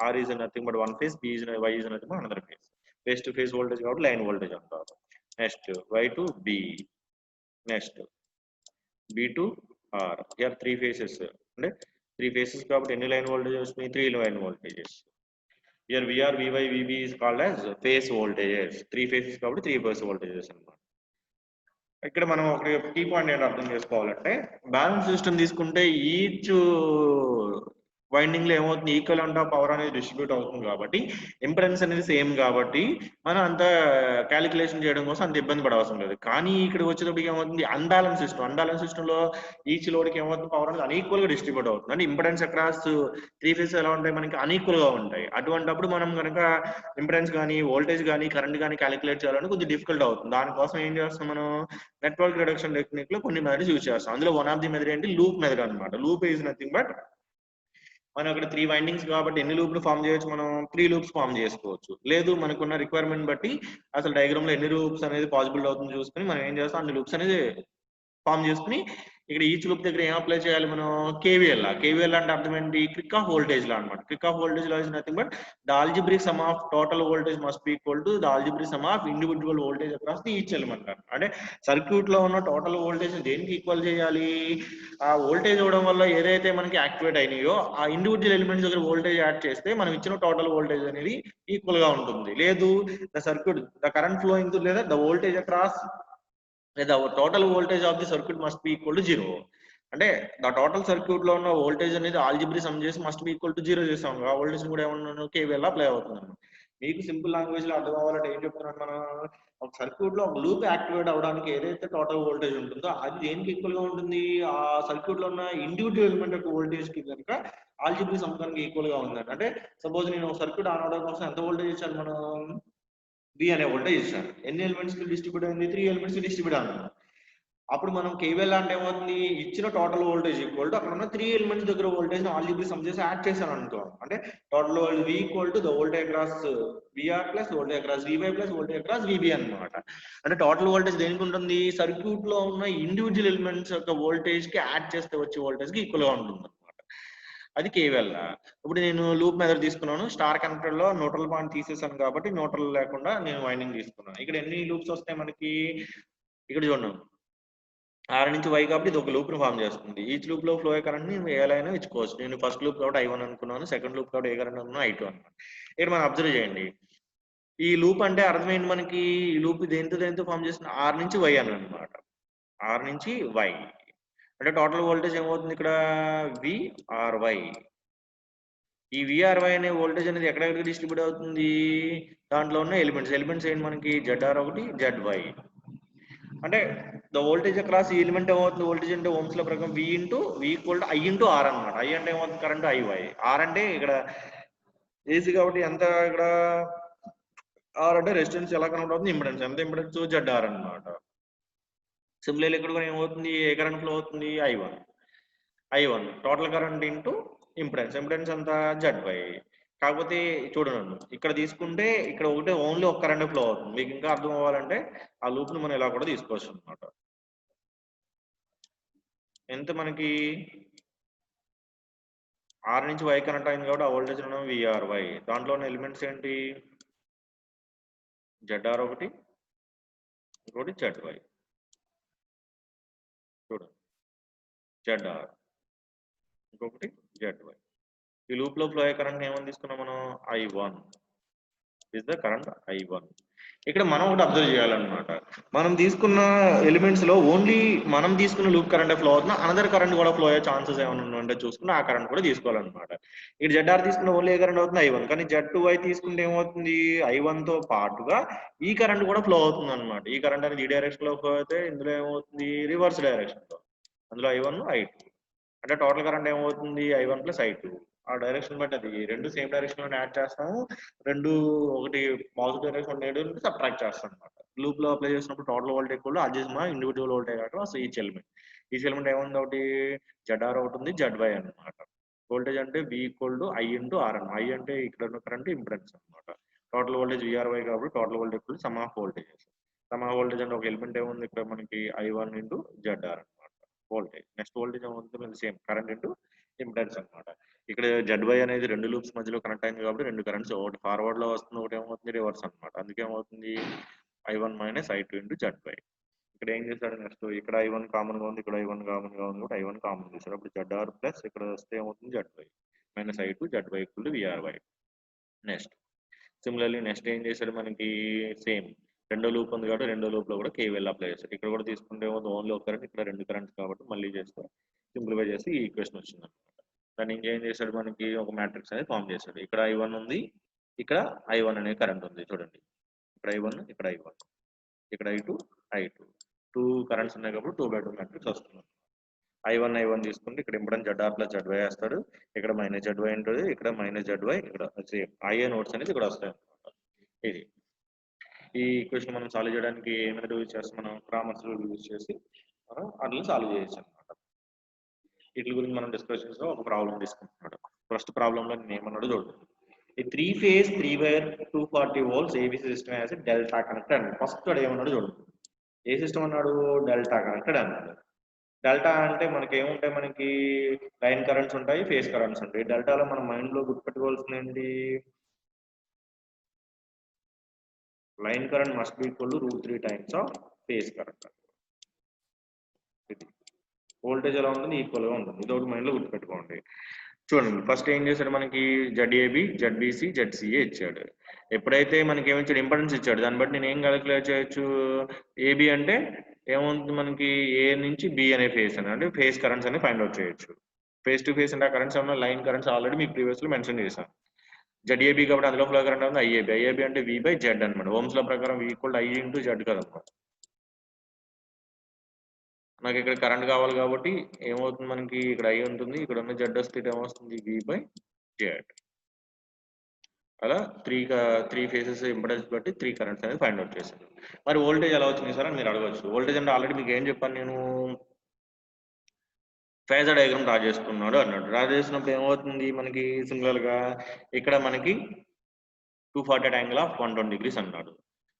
R is nothing but one phase, B is Y is nothing but another phase. Phase to phase voltage కాబట్టి లైన్ వోల్టేజ్ అంటారు. Next Y to B, next B to R. Here 3 phases అంటే 3 phases కాబట్టి ఎన్ని line voltage వస్తున్నాయి 3 line voltages. Here VR VY VB is called as phase voltages. 3 phases కాబట్టి 3 face voltages అన్నమాట. ఇక్కడ మనం ఒక కీ పాయింట్ ఏంటి అర్థం చేసుకోవాలంటే బ్యాలెన్స్ సిస్టమ్ తీసుకుంటే ఈచ్ వైండింగ్ లో ఏమవుతుంది, ఈక్వలెంట్ ఆఫ్ పవర్ అనేది డిస్ట్రిబ్యూట్ అవుతుంది కాబట్టి ఇంపెడెన్స్ అనేది సేమ్ కాబట్టి మనం అంత క్యాలిక్యులేషన్ చేయడం కోసం అంత ఇబ్బంది పడవలసిన లేదు. కానీ ఇక్కడ వచ్చేటప్పటికి ఏమవుతుంది, అన్బ్యాలెన్స్ సిస్టమ్ లో ఈచ్ లోడ్కి ఏమవుతుంది, పవర్ అనేది అన్ఈక్వల్ గా డిస్ట్రిబ్యూట్ అవుతుంది. అంటే ఇంపెడెన్స్ అక్రాస్ త్రీ ఫేస్ ఎలా ఉంటాయి, మనకి అన్ఈక్వల్ గా ఉంటాయి. అటువంటిప్పుడు మనం కనుక ఇంపెడెన్స్ కానీ వోల్టేజ్ కానీ కరెంట్ కానీ క్యాలిక్యులేట్ చేయాలని కొంచెం డిఫికల్ట్ అవుతుంది. దానికోసం ఏం చేస్తాం మనం, నెట్వర్క్ రిడక్షన్ టెక్నిక్ లో కొన్ని మెథడ్స్ యూజ్ చేస్తాం. అందులో వన్ ఆఫ్ ది మెథడ్ ఏంటి, లూప్ మెథడ్ అనమాట. లూప్ ఈజ్ నథింగ్ బట్ మనం అక్కడ 3 వైండింగ్స్ కాబట్టి ఎన్ని లూప్లు ఫామ్ చేయొచ్చు, మనం 3 లూప్స్ ఫామ్ చేసుకోవచ్చు. లేదు మనకున్న రిక్వైర్మెంట్ బట్టి అసలు డయాగ్రామ్ లో ఎన్ని లూప్స్ అనేది పాసిబుల్ అవుతుంది చూసుకుని మనం ఏం చేస్తాం, అన్ని లూప్స్ అనేది ఫామ్ చేసుకుని ఇక్కడ ఈచ్ లూప్ దగ్గర ఏం అప్లై చేయాలి మనం, కేవీఎల్ అంటే అర్థం ఏంటి, క్రిక్ ఆఫ్ వోల్టేజ్ లా అనమాట. Crick of voltage law is nothing but the algebraic some of total voltage must be equal to the algebraic some of individual voltage across the each element. అంటే circuit లో ఉన్న total voltage దేనికి equal చేయాలి, ఆ voltage ఇవ్వడం వల్ల ఏదైతే మనకి యాక్టివేట్ అయినాయో ఆ ఇండివిజువల్ ఎలిమెంట్స్ దగ్గర వోల్టేజ్ యాడ్ చేస్తే మనం ఇచ్చిన టోటల్ వోల్టేజ్ అనేది ఈక్వల్ గా ఉంటుంది. లేదు the circuit the current flowing to లేదా ద వోల్టేజ్ అక్రాస్ లేదా total voltage of the circuit must be equal to 0. అంటే ద టోటల్ సర్క్యూట్ లో ఉన్న వోల్టేజ్ అనేది ఆల్జిబ్రీ సమ్ చేసి మస్ట్ బి ఈక్వల్ టు 0 చేస్తాం. ఆ వోల్టేజ్ కూడా ఏమన్నా కేవీఎల్ అప్లై అవుతుంది అన్నమాట. మీకు సింపుల్ లాంగ్వేజ్ లో అర్థం అవ్వాలంటే ఏం చెప్తున్నాను, మనం ఒక సర్క్యూట్ లో ఒక లూప్ యాక్టివేట్ అవడానికి ఏదైతే టోటల్ వోల్టేజ్ ఉంటుందో అది దేనికి ఈక్వల్ గా ఉంటుంది, ఆ సర్క్యూట్ లో ఉన్న ఇండివిజువల్ ఎలిమెంట్ యొక్క వోల్టేజ్ కి కనుక ఆల్జిబ్రీ సమ్ కనుక ఈక్వల్ గా ఉందండి. అంటే సపోజ్ నేను ఒక సర్క్యూట్ ఆన్ అవడం కోసం ఎంత వోల్టేజ్ ఇచ్చాను మనం, బి అనే వోల్టేజ్ ఇచ్చాను. ఎన్ని ఎలిమెంట్స్ కి డిస్ట్రిబ్యూట్ అయింది, 3 ఎలిమెంట్స్ కి డిస్ట్రిబ్యూట్ అన్నాను. అప్పుడు మనం కేవీఎల్ అంటే ఏమవుతుంది, ఇచ్చిన టోటల్ వోల్టేజ్ ఈక్వల్ టు అక్కడ ఉన్న 3 ఎలిమెంట్స్ దగ్గర వోల్టేజ్ ఆల్జిబ్రీ సమ్ చేసి యాడ్ చేశాను అనుకో, అంటే total V equal to the voltage across VR plus voltage across VY plus voltage across VB అన్నమాట. అంటే టోటల్ వోల్టేజ్ దేనికి ఉంటుంది, సర్క్యూట్ లో ఉన్న ఇండివిజువల్ ఎలిమెంట్స్ యొక్క వోల్టేజ్ కి యాడ్ చేస్తే వచ్చే వోల్టేజ్ కి ఈక్వల్ గా ఉంటుంది అనమాట. అది కేవీఎల్. ఇప్పుడు నేను లూప్ మెథడ్ తీసుకున్నాను, స్టార్ కనెక్టర్ లో న్యూట్రల్ పాయింట్ తీసేసాను కాబట్టి న్యూట్రల్ లేకుండా నేను వైండింగ్ తీసుకున్నాను. ఇక్కడ ఎన్ని లూప్స్ వస్తాయి మనకి, ఇక్కడ చూడండి ఆర్ నుంచి వై కాబట్టి ఇది ఒక లూప్ ని ఫామ్ చేస్తుంది. ఈచ్ లూప్ లో ఫ్లో కరెంట్ ని ఎలా అయినా ఇచ్చుకోవచ్చు. నేను ఫస్ట్ లూప్ కాబట్టి I1 అనుకున్నాను, సెకండ్ లూప్ కాబట్టి ఏ కరెంట్ అనుకున్నాను I2 అనుకున్నాను. ఇక్కడ మనం అబ్జర్వ్ చేయండి, ఈ లూప్ అంటే అర్థమైంది మనకి, ఈ లూప్ దేంతో ఫామ్ చేసిన ఆర్ నుంచి వై అని అనమాట. ఆర్ నుంచి వై అంటే టోటల్ వోల్టేజ్ ఏమవుతుంది ఇక్కడ, విఆర్వై. ఈ విఆర్వై అనే వోల్టేజ్ అనేది ఎక్కడెక్కడికి డిస్ట్రిబ్యూట్ అవుతుంది, దాంట్లో ఉన్న ఎలిమెంట్స్ ఏంటి మనకి, ZR ఒకటి ZY. అంటే ద వోల్టేజ్ అక్రాస్ ఈ ఎలిమెంట్ ఏమవుతుంది, వోల్టేజ్ అంటే ఓమ్స్ లో ప్రకారం V equal to I into R అనమాట. ఐ అంటే ఏమవుతుంది, కరెంట్ ఐవై. ఆర్ అంటే ఇక్కడ ఏసీ కాబట్టి ఎంత, ఇక్కడ ఆర్ అంటే రెసిస్టెన్స్ ఎలా కనెక్ట్ అవుతుంది, ఇంపెడెన్స్ ఎంత, ఇంపెడెన్స్ ZR అనమాట. సిమిలర్లీ ఇక్కడ కూడా ఏమవుతుంది, ఏ కరెంట్ ఫ్లో అవుతుంది, I1 total current into impedance అంతా ZY. కాకపోతే చూడండి ఇక్కడ తీసుకుంటే ఇక్కడ ఒకటే ఓన్లీ ఒక కరెంట్ ఫ్లో అవుతుంది. మీకు ఇంకా అర్థం అవ్వాలంటే ఆ లూప్ ను మనం ఇలా కూడా తీసుకోవచ్చు అనమాట. ఎంత మనకి ఆర్ నుంచి వై కనెక్ట్ అయింది కాబట్టి ఆ వోల్టేజ్ విఆర్వై. దాంట్లో ఉన్న ఎలిమెంట్స్ ఏంటి, ZR ఒకటి, ఇంకోటి ZY. చూడండి ZR ఇంకొకటి ZY. ఈ లూప్ లో ఫ్లో అయ్యే కరెంట్ ఏమని తీసుకున్నాం మనం, I1 is the current I1. ఇక్కడ మనం ఒకటి అబ్జర్వ్ చేయాలన్నమాట, మనం తీసుకున్న ఎలిమెంట్స్ లో ఓన్లీ మనం తీసుకున్న లూప్ కరెంట్ ఫ్లో అవుతున్నా అనదర్ కరెంట్ కూడా ఫ్లో అయ్యే ఛాన్సెస్ ఏమైనా ఉంటే చూసుకుని ఆ కరెంట్ కూడా తీసుకోవాలన్నమాట. ఇక్కడ ZR తీసుకున్న ఓన్లీ ఏ కరెంట్ అవుతుంది, I1. కానీ Z2Y తీసుకుంటే ఏమవుతుంది, I1 తో పాటుగా ఈ కరెంట్ కూడా ఫ్లో అవుతుంది అనమాట. ఈ కరెంట్ అనేది ఈ డైరెక్షన్ లో ఫ్లో అయితే ఇందులో ఏమవుతుంది, రివర్స్ డైరెక్షన్ లో, అందులో I1 I2. అంటే టోటల్ కరెంట్ ఏమవుతుంది, I1 ప్లస్ I2. ఆ డైరెక్షన్ బట్టి అది రెండు సేమ్ డైరెక్షన్ లో యాడ్ చేస్తాము, రెండు ఒకటి పాజిటివ్ డైరెక్షన్ నెగిటివ్ సబ్ట్రాక్ట్ చేస్తాం అనమాట. లూప్ లో అప్లై చేసినప్పుడు టోటల్ వోల్టేజ్ కూడా అడ్జస్ట్ ఇండివిజువల్ వోల్టేజ్ కాబట్టి అసలు ఈచ్ ఎలిమెంట్ ఏముంది, ఒకటి ZR అవుతుంది, ZY అనమాట. వోల్టేజ్ అంటే V equal to I into R అన్నమాట. I అంటే ఇక్కడ ఉన్న కరెంట్ ఇంపెడెన్స్ అనమాట. టోటల్ వోల్టేజ్ VRY కాబట్టి total voltage some of voltages. Some of voltage అంటే ఒక ఎలిమెంట్ ఏముంది ఇక్కడ మనకి I1 ఇంటూ ZR అనమాట వోల్టేజ్. నెక్స్ట్ వోల్టేజ్ ఏమవుతుంది, సేమ్ కరెంట్ ఇంటూ ఇంపెడెన్స్ అనమాట. ఇక్కడ ZY అనేది రెండు లూప్స్ మధ్యలో కనెక్ట్ అయింది కాబట్టి రెండు కరెంట్స్, ఒకటి ఫార్వర్డ్ లో వస్తుంది, ఒకటి ఏమవుతుంది రివర్స్ అనమాట. అందుకే ఏమవుతుంది I1 minus I2 into ZY. ఇక్కడ ఏం చేశాడు నెక్స్ట్, ఇక్కడ I1 కామన్ గా ఉంది, ఇక్కడ I1 కామన్ గా ఉంది కాబట్టి I1 కామన్ చేశాడు. అప్పుడు ZR ప్లస్ ఇక్కడ వస్తే ఏమవుతుంది ZY minus I2 ZY equal to VRY. Next similarly next ఏం చేశాడు మనకి, సేమ్ రెండో లూప్ ఉంది కాబట్టి రెండో లూప్ లో కూడా కేవీఎల్ అప్లై చేస్తాడు. ఇక్కడ కూడా తీసుకుంటే ఓన్లీ ఒక కరెంట్, ఇక్కడ రెండు కరెంట్స్ కాబట్టి మళ్ళీ చేస్తే సింప్లిఫై చేసి ఈ ఈక్వేషన్ వచ్చింది అనమాట. దాన్ని ఇంకేం చేశాడు, మనకి ఒక మ్యాట్రిక్స్ అనేది ఫామ్ చేశాడు. ఇక్కడ I1 ఉంది, ఇక్కడ I1 అనే కరెంట్ ఉంది చూడండి. ఇక్కడ I1, ఇక్కడ I1, ఇక్కడ I2, I2, 2 కరెంట్స్ ఉన్నాయి కాబట్టి 2/2 మ్యాట్రిక్స్ వస్తుంది. I1 తీసుకుంటే ఇక్కడ ఇంపెడెన్స్ ZR ప్లస్ ZY వేస్తాడు, ఇక్కడ మైనస్ ZY ఉంటుంది, ఇక్కడ మైనస్ ZY, ఇక్కడ సేమ్ IA నోట్స్ అనేది ఇక్కడ వస్తాయి అన్నమాట. ఇది ఈ ఈక్వేషన్ మనం సాల్వ్ చేయడానికి ఏమైనా యూజ్ చేస్తాం, మనం క్రామర్స్ రూల్ యూజ్ చేసి మనం అట్లా సాల్వ్ చేయొచ్చు అనమాట. వీటి గురించి మనం డిస్కషన్స్ లో ఒక ప్రాబ్లం తీసుకుంటున్నాడు. ఫస్ట్ ప్రాబ్లం లో నేను ఏమన్నాడు చూడండి. ఈ 3-phase 3-wire 240 volts ABC system as delta connected అన్నాడు. ఫస్ట్ వాడు ఏమన్నాడు చూడండి, ఏ సిస్టమ్ అన్నాడు, డెల్టా కనెక్టెడ్ అన్నాడు. డెల్టా అంటే మనకి ఏముంటాయి, మనకి లైన్ కరెంట్స్ ఉంటాయి, ఫేస్ కరెంట్స్ ఉంటాయి. డెల్టాలో మన మైండ్ లో గుర్తుపెట్టుకోవాల్సింది ఏంటి, line current must be equal to √3 times of phase current. ఇది వోల్టేజ్ ఎలా ఉంటుంది, ఈక్వల్ గా ఉంటుంది. ఇది ఒకటి మైండ్ లో గుర్తుపెట్టుకోండి. చూడండి ఫస్ట్ ఏం చేశాడు, మనకి ZAB, ZBC, ZCA ఇచ్చాడు. ఎప్పుడైతే మనకి ఏమిచ్చాడు, ఇంపెడెన్స్ ఇచ్చాడు, దాన్ని బట్టి నేను ఏం క్యాలిక్యులేట్ చేయొచ్చు, AB అంటే ఏముంటుంది మనకి A నుంచి B అనే ఫేస్ అని, అంటే ఫేస్ కరెంట్స్ అని ఫైండ్ అవుట్ చేయొచ్చు. ఫేస్ టు ఫేస్ అంటే ఆ కరెంట్స్ ఏమన్నా లైన్ కరెంట్స్ ఆల్రెడీ మీకు ప్రీవియస్ లో మెన్షన్ చేశాను. ZAB కాబట్టి అందులో ఫ్లో కరెంట్ ఉంది IAB. IAB అంటే V/Z అనమాట. ఓమ్స్ లా ప్రకారం V = I × Z కదనమాట. నాకు ఇక్కడ కరెంట్ కావాలి కాబట్టి ఏమవుతుంది, మనకి ఇక్కడ I ఉంటుంది, ఇక్కడ ఉన్న Z వస్తే ఏమొస్తుంది, V/Z. అలా త్రీ ఫేసెస్ ఇంపెడెన్స్ బట్టి 3 కరెంట్స్ అనేది ఫైండ్ అవుట్ చేశాను. మరి వోల్టేజ్ ఎలా వచ్చింది సార్ అని మీరు అడగచ్చు. వోల్టేజ్ అంటే ఆల్రెడీ మీకు ఏం చెప్పాను నేను, ఫేజర్ డయాగ్రామ్ డ్రా చేసుకున్నాడు అన్నాడు. డ్రా చేసినప్పుడు ఏమవుతుంది, మనకి సింపుల్ గా ఇక్కడ మనకి 240 యాంగిల్ ఆఫ్ 120 degrees అన్నాడు.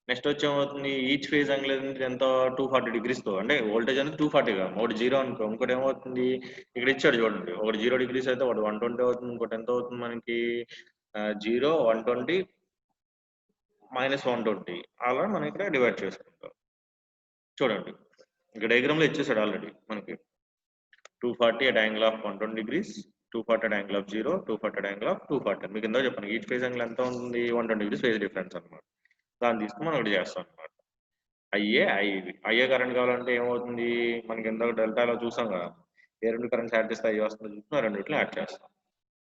నెక్స్ట్ వచ్చి ఏమవుతుంది, ఈచ్ ఫేజ్ యాంగిల్ ఎంత 240 degrees తో, అంటే వోల్టేజ్ అనేది 240గా, ఒకటి 0 అనుకో, ఇంకోటి ఏమవుతుంది ఇక్కడ ఇచ్చాడు చూడండి, ఒకటి 0 degrees అయితే ఒకటి 120 అవుతుంది, ఇంకోటి ఎంత అవుతుంది మనకి 0, 120, -120, అలా మనం ఇక్కడ డివైడ్ చేసుకుంటాం. చూడండి ఇక్కడ డయాగ్రామ్ లో ఇచ్చేసాడు ఆల్రెడీ మనకి 240 at angle of 120 degrees, 240 at angle of 0, 240 at angle of 240. మీకు ఎంత చెప్పండి, ఈచ్ ఫేజ్ యాంగిల్ ఎంత ఉంటుంది, 120 degrees ఫేజ్ డిఫరెన్స్ అనమాట. దాన్ని తీసుకుని మనం ఇక్కడ చేస్తాం అనమాట. IA కరెంట్ కావాలంటే ఏమవుతుంది, మనకి ఎంత డెల్టాలో చూసాం కదా, ఏ రెండు కరెంట్స్ యాడ్ చేస్తే IA వస్తుంది చూసుకుని రెండిట్లో యాడ్ చేస్తాం.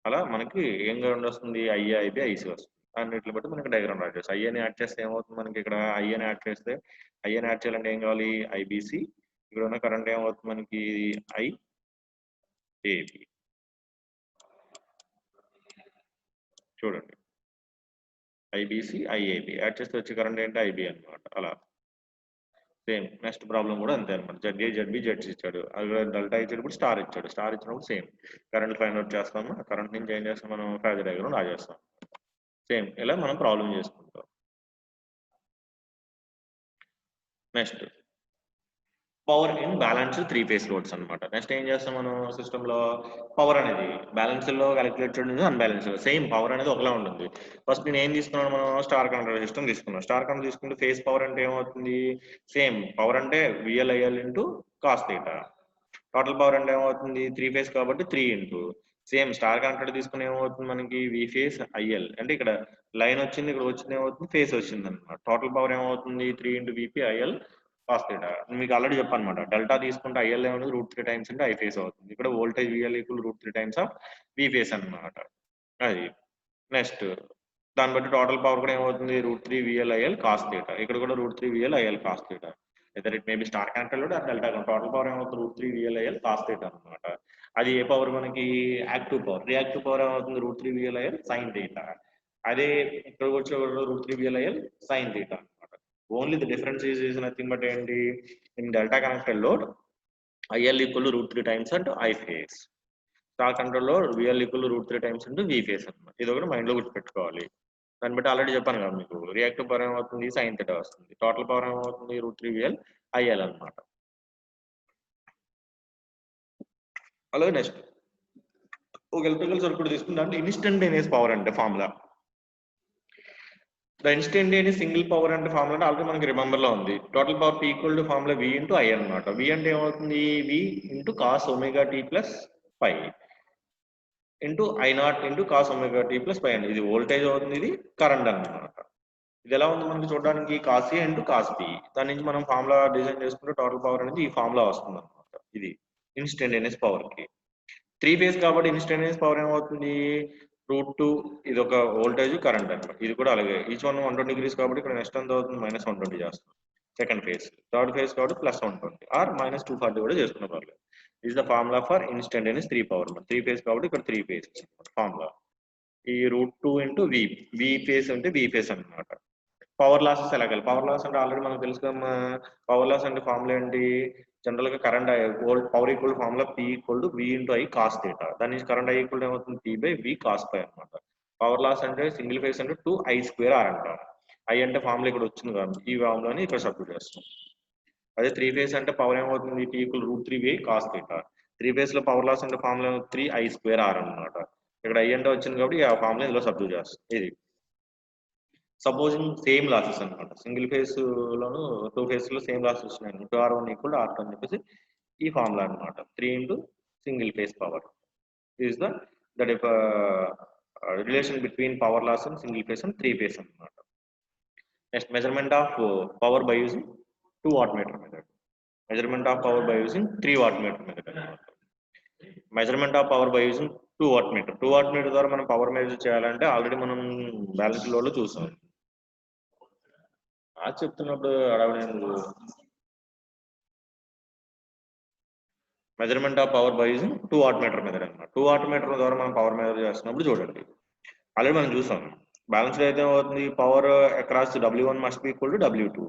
అలా మనకి ఏం కరెంట్ వస్తుంది, IA, IB, IC వస్తుంది. అన్నిటిని బట్టి మనకి డయాగ్రామ్ యాడ్ చేస్తాం. IAని యాడ్ చేస్తే ఏమవుతుంది, మనకి ఇక్కడ IAని యాడ్ చేస్తే, IAని యాడ్ చేయాలంటే ఏం కావాలి, IBC, ఇక్కడ ఉన్న కరెంట్ ఏమవుతుంది మనకి IAB. చూడండి IBC, IAB యాడ్ చేస్తే వచ్చే కరెంట్ ఏంటి, IB అనమాట. అలా సేమ్ నెక్స్ట్ ప్రాబ్లం కూడా అంతే అనమాట. ZA, ZB, ZC ఇచ్చాడు, అక్కడ డెల్టా ఇచ్చేటప్పుడు స్టార్ ఇచ్చాడు, స్టార్ ఇచ్చినప్పుడు సేమ్ కరెంట్ ఫైండ్ అవుట్ చేస్తాము. ఆ కరెంట్ నుంచి ఏం చేస్తాం, మనం ఫేజర్ డయాగ్రామ్ డ్రా చేస్తాం. సేమ్ ఇలా మనం ప్రాబ్లం చేసుకుంటాం. Next power in balance 3-phase loads అనమాట. నెక్స్ట్ ఏం చేస్తాం, మనం సిస్టమ్ లో పవర్ అనేది బ్యాలెన్స్ లో క్యాలిక్యులేట్ చేయడం, అన్బ్యాలెన్స్ లో సేమ్ పవర్ అనేది ఒకలా ఉంటుంది. ఫస్ట్ నేను ఏం తీసుకున్నాను, మనం స్టార్ కనెక్టర్ సిస్టమ్ తీసుకున్నాం. స్టార్ కనెక్టర్ తీసుకుంటే ఫేస్ పవర్ అంటే ఏమవుతుంది, సేమ్ పవర్ అంటే VL/IL × cos θ. టోటల్ పవర్ అంటే ఏమవుతుంది, 3-phase కాబట్టి 3 సేమ్ స్టార్ కనెక్టర్ తీసుకుని ఏమవుతుంది మనకి V/phase IL, అంటే ఇక్కడ లైన్ వచ్చింది, ఇక్కడ వచ్చింది ఏమవుతుంది, ఫేస్ వచ్చింది అనమాట. టోటల్ పవర్ ఏమవుతుంది 3 × VP/IL cos θ. మీకు ఆల్రెడీ చెప్పాను అనమాట, డెల్టా తీసుకుంటే IL ఏమవుతుంది √3 టైమ్స్ అంటే I phase అవుతుంది. ఇక్కడ voltage VL = √3 times of V phase అనమాట. అది నెక్స్ట్ దాన్ని బట్టి టోటల్ పవర్ కూడా ఏమవుతుంది √3 VL/IL cos θ. ఇక్కడ కూడా √3 VL/IL cos θ. Either it may be star connected load or delta. Total power ఏమవుతుంది √3 VL/IL cos θ అనమాట. అది ఏ పవర్ మనకి, యాక్టివ్ పవర్. రియాక్టివ్ పవర్ ఏమవుతుంది √3 VL/IL sin θ. అదే ఇక్కడ వచ్చే √3 VL/IL sin θ అనమాట. Only the difference is nothing but ఏంటి, in delta connected load IL = √3 times అంటూ I phase. Star connected load VL = √3 times అంటూ V phase అనమాట. ఇది ఒకటి మైండ్ లో గుర్తుపెట్టుకోవాలి. దాన్ని బట్టి ఆల్రెడీ చెప్పాను కదా మీకు, రియాక్టివ్ పవర్ ఏమవుతుంది sin θ వస్తుంది, టోటల్ పవర్ ఏమవుతుంది √3 VL/IL అనమాట. అలాగే నెక్స్ట్ ఒక ఎలక్ట్రికల్ సర్క్యూట్ తీసుకుంటే అంటే ఇన్స్టంటేనియస్ పవర్ అంటే formula, the instantaneous single power అంటే ఫార్ములా అంటే ఆల్రెడీ మనకి రిమెంబర్ లో ఉంది. Total power P = formula V × I అనమాట. V అంటే ఏమవుతుంది, V × cos ωt + phi × I0 × cos ωt + phi అండి. ఇది వోల్టేజ్ అవుతుంది, ఇది కరెంట్ అనమాట. ఇది ఎలా ఉంది మనకి చూడడానికి, cos A × cos B. దాని నుంచి మనం ఫార్ములా డిజైన్ చేసుకుంటే టోటల్ పవర్ అనేది ఈ ఫార్ములా వస్తుంది అనమాట. ఇది ఇన్స్టంటేనియస్ పవర్ కి. త్రీ ఫేజ్ కాబట్టి ఇన్స్టంటేనియస్ పవర్ ఏమవుతుంది, √2 ఇది ఒక వోల్టేజ్ కరెంట్ అనమాట. ఇది కూడా అలాగే ఈచ్ వన్ 120 degrees కాబట్టి ఇక్కడ నెక్స్ట్ ఎంత అవుతుంది, -120 చేస్తాం సెకండ్ ఫేజ్. థర్డ్ ఫేజ్ కాబట్టి +120 ఆర్ -240 కూడా చేసుకున్న పర్లేదు. Is the formula for instantaneous 3 power. 3 phase కాబట్టి ఇక్కడ 3 ఫేజ్ ఫార్ములా. ఈ √2 ఇంటూ వి ఫేజ్ అంటే వి ఫేజ్ అనమాట. పవర్ లాసెస్ ఎలాగ, పవర్ లాస్ అంటే ఆల్రెడీ మనకు తెలుసు కదా, పవర్ లాస్ అంటే ఫార్ములా ఏంటి, జనరల్ గా current power equal formula P = V × I cos θ. దాని నుంచి కరెంట్ I ఈక్వల్ ఏమవుతుంది, P/V cos φ అనమాట. పవర్ లాస్ అంటే సింగిల్ ఫేజ్ అంటే 2I² R అంటాం. I అంటే ఫార్ములా ఇక్కడ వచ్చింది కాబట్టి ఈ ఫార్ములాని ఇక్కడ సబ్స్టిట్యూట్ చేస్తాం. అదే త్రీ ఫేజ్ అంటే పవర్ ఏమవుతుంది, P = √3V cos θ. Three phase లో పవర్ లాస్ అంటే ఫార్ములా 3I² R అనమాట. ఇక్కడ I అంటే వచ్చింది కాబట్టి ఆ ఫార్ములా ఇందులో సబ్స్టిట్యూట్ చేస్తాం. ఇది సపోజింగ్ సేమ్ లాసెస్ అనమాట, సింగిల్ ఫేజ్ లోను టూ ఫేజ్ లో సేమ్ లాసెస్ వచ్చినాయి, R1 = R2 అని చెప్పేసి ఈ ఫార్ములా అనమాట. 3 × single phase power is the relation between power loss and single phase and three phase అనమాట. Next measurement of power by using 2 wattmeter method, measurement of power by using 3 wattmeter method అనమాట. Measurement of power by using 2 wattmeter. 2 wattmeter ద్వారా మనం power measure చేయాలంటే already మనం balance load లో చూసాం. చెప్తున్నప్పుడు అడగలేదు. Measurement of power by using 2 wattmeter method అనమాట. 2 వాట్మీటర్ ద్వారా మనం పవర్ మెజర్ చేస్తున్నప్పుడు చూడండి, ఆల్రెడీ మనం చూసాం బ్యాలెన్స్డ్ అయితే ఏమవుతుంది, power across W1 must be equal to W2.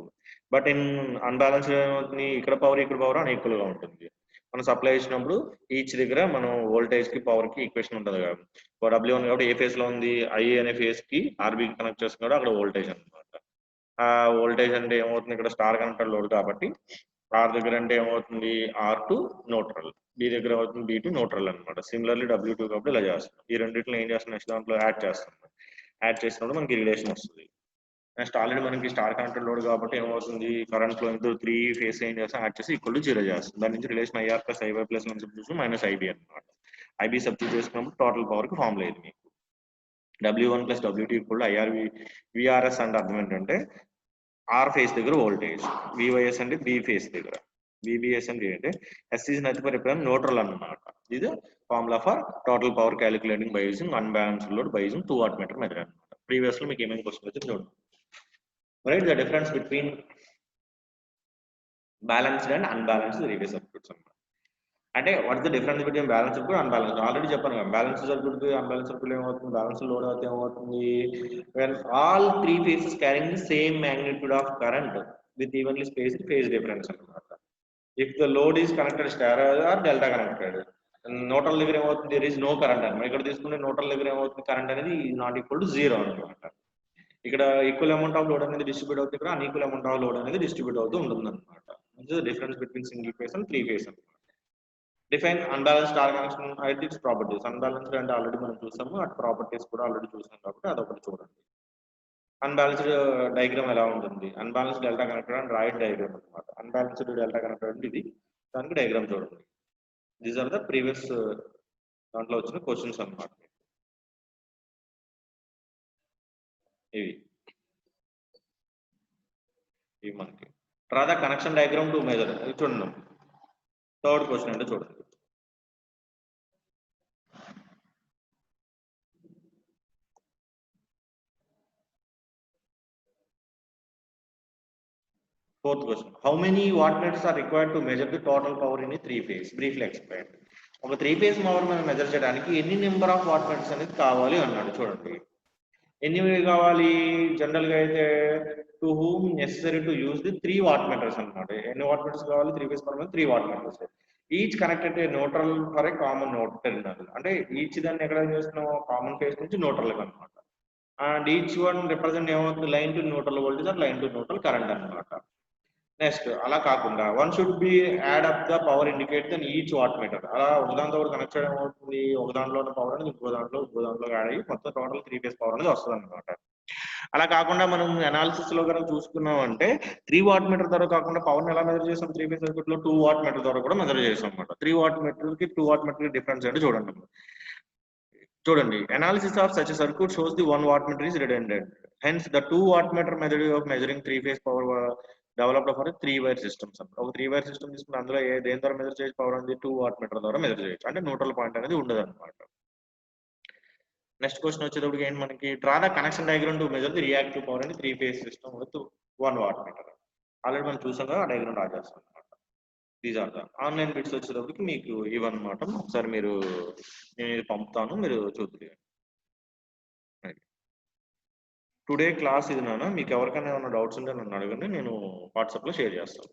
But in unbalanced ఏమవుతుంది, ఇక్కడ పవర్ అన్ఈక్వల్ గా ఉంటుంది. మనం సప్లై చేసినప్పుడు ఈచ్ దగ్గర మనం వోల్టేజ్ కి పవర్ కి ఈక్వేషన్ ఉంటుంది కదా. W1 కాబట్టి ఏ ఫేజ్ లో ఉంది, I అనే ఫేజ్ కి RB కనెక్ట్ చేస్తున్నాడు, అక్కడ వోల్టేజ్ అనమాట. ఆ వోల్టేజ్ అంటే ఏమవుతుంది, ఇక్కడ స్టార్ కనెక్టర్ లోడ్ కాబట్టి R దగ్గర అంటే ఏమవుతుంది, R2 న్యూట్రల్, B దగ్గర అవుతుంది B2 న్యూట్రల్ అనమాట. సిమిలర్లీ W2 కాబట్టి ఇలా చేస్తాం. ఈ రెండింటిలో ఏం చేస్తాం, నెక్స్ట్ దాంట్లో యాడ్ చేస్తాం. యాడ్ చేసినప్పుడు మనకి రిలేషన్ వస్తుంది. నెక్స్ట్ ఆల్రెడీ మనకి స్టార్ కనెక్టర్ లోడ్ కాబట్టి ఏమవుతుంది, కరెంట్ ఫ్లో ఇంటూ 3 ఫేస్ ఏం చేస్తాం, యాడ్ చేసి = 0 చేస్తాం. దాని నుంచి రిలేషన్ IR + IY + -IB అనమాట. IB సబ్స్టిట్యూట్ చేసుకున్నప్పుడు టోటల్ పవర్ కి ఫార్ములా ఇది మీకు. W1 + W2 = IR VRS అంటే అర్థం ఏంటంటే R ఫేజ్ దగ్గర వోల్టేజ్, VYS అంటే B ఫేజ్ దగ్గర, VBS అంటే ఏంటంటే S is nothing but a neutral అన్నమాట. ఇది formula for total power calculating by using unbalanced load by using 2 wattmeter method అన్నమాట. ప్రీవియస్ లో మీకు ఏమేమి క్వశ్చన్ వచ్చింది చూడండి. Right the difference between balanced and unbalanced three phase circuits అన్నమాట. అంటే what is the difference between balance circuit unbalanced, already చెప్పాను కదా. బ్యాలెన్స్ సర్క్యూట్ కి అన్బ్యాలెన్స్ సర్క్యూట్ ఏమవుతుంది, బ్యాలెన్స్ లోడ్ అయితే ఏమవుతుంది, when all three phases carrying the same magnitude of current with evenly spaced phase difference అన్నమాట. if the load is connected star or delta connected, neutral దగ్గర ఏమవుతుంది, there is no current అన్నమాట. ఇక్కడ తీసుకుంటే neutral దగ్గర ఏమవుతుంది, కరెంట్ అనేది not equal to 0 అన్నమాట. ఇక్కడ ఈక్వల్ అమౌంట్ ఆఫ్ లోడ్ అనేది డిస్ట్రిబ్యూట్ అవుతుంది, ఇక్కడ అన్ఈక్వల్ అమౌంట్ ఆఫ్ లోడ్ అనేది డిస్ట్రిబ్యూట్ అవుతూ ఉంటుంది అనమాట. Difference between single phase and three phase అన్నమాట. డిఫైన్ అన్బ్యాలెన్స్ స్టార్ కనెక్షన్ అయితే ఇట్స్ ప్రాపర్టీస్. అన్బ్యాలెన్స్డ్ అంటే ఆల్రెడీ మనం చూసాము, అటు ప్రాపర్టీస్ కూడా ఆల్రెడీ చూసాం కాబట్టి అదొకటి చూడండి. అన్బ్యాలెన్స్డ్ డయాగ్రామ్ ఎలా ఉంటుంది, అన్బ్యాలెన్స్డ్ డెల్టా కనెక్టర్ అండ్ రాయిడ్ డయాగ్రామ్ అనమాట. అన్బ్యాలెన్స్డ్ డెల్టా కనెక్టర్ అంటే ఇది, దానికి డయాగ్రామ్ చూడండి. దీస్ ఆర్ ద ప్రీవియస్ దాంట్లో వచ్చిన క్వశ్చన్స్ అన్నమాట. ఇవి మనకి draw the connection diagram to measure. చూడండి థర్డ్ క్వశ్చన్ అంటే చూడండి. Fourth question, how many wattmeters are required to measure the total power in a three phase? Briefly explain. ఒక three phase power మనం మెజర్ చేయడానికి ఎన్ని నెంబర్ ఆఫ్ వాట్మీటర్స్ అనేది కావాలి అన్నాడు. చూడండి ఎన్ని కావాలి, జనరల్ గా అయితే to whom necessary to use the 3 wattmeters అన్నమాట. ఎన్ని వాట్మీటర్స్ కావాలి, three phase power 3 wattmeters. Each connected neutral for a common terminal. అంటే ఈచ్ దాన్ని ఎక్కడ చేస్తున్నాం, కామన్ ఫేజ్ నుంచి న్యూట్రల్ అనమాట. అండ్ ఈచ్ వన్ రిప్రజెంట్ ఏమవుతుంది, line to neutral voltage or line to neutral current అనమాట. నెక్స్ట్ అలా కాకుండా one should be add up the power indicate then each wattmeter. అలా ఒక దాంతో కూడా కనెక్ట్ చేయడం అవుతుంది, ఒక దాంట్లో ఉన్న పవర్ అనేది ఇంకో దాంట్లో యాడ్ అయ్యి మొత్తం టోటల్ త్రీ ఫేజ్ పవర్ అనేది వస్తుంది అనమాట. అలా కాకుండా మనం అనాలిసిస్ లో కనుక చూసుకున్నాం అంటే 3 వాట్మీటర్ ద్వారా కాకుండా పవర్ ఎలా మెజర్ చేసాం, త్రీ ఫేజ్ సర్క్యూట్ లో 2 వాట్మీటర్ ద్వారా కూడా మెజర్ చేసాం అనమాట. 3 వాట్మీటర్ కి 2 వాట్మీటర్ డిఫరెన్స్ అంటే చూడండి analysis of such circuit shows the 1 wattmeter is redundant. Hence the 2 wattmeter method of measuring three phase power developed for 3 wire systems అన్నమాట. ఒక 3 వైర్ సిస్టమ్ తీసుకుంటే అందులో దేని ద్వారా మెజర్ చేయొచ్చు పవర్ అనేది 2 వాట్ మీటర్ ద్వారా మెజర్ చేయొచ్చు. అంటే న్యూట్రల్ పాయింట్ అనేది ఉండదు అనమాట. నెక్స్ట్ క్వశ్చన్ వచ్చేటప్పటికి ఏంటి మనకి draw the connection diagram to measure the reactive power and 3 phase system with 1 watt meter. Already మనం చూసాం కదా, ఆ డయాగ్రామ్ డ్రా చేస్తాం అనమాట. These are the online bits వచ్చేటప్పటికి మీకు ఇవన్నమాట. ఒకసారి మీరు నేను ఇది పంపుతాను, మీరు చూద్దురు. టుడే క్లాస్ ఇది నాన్న. మీకు ఎవరికైనా ఏమైనా డౌట్స్ ఉంటే నన్ను అడగండి, నేను వాట్సాప్లో షేర్ చేస్తాను.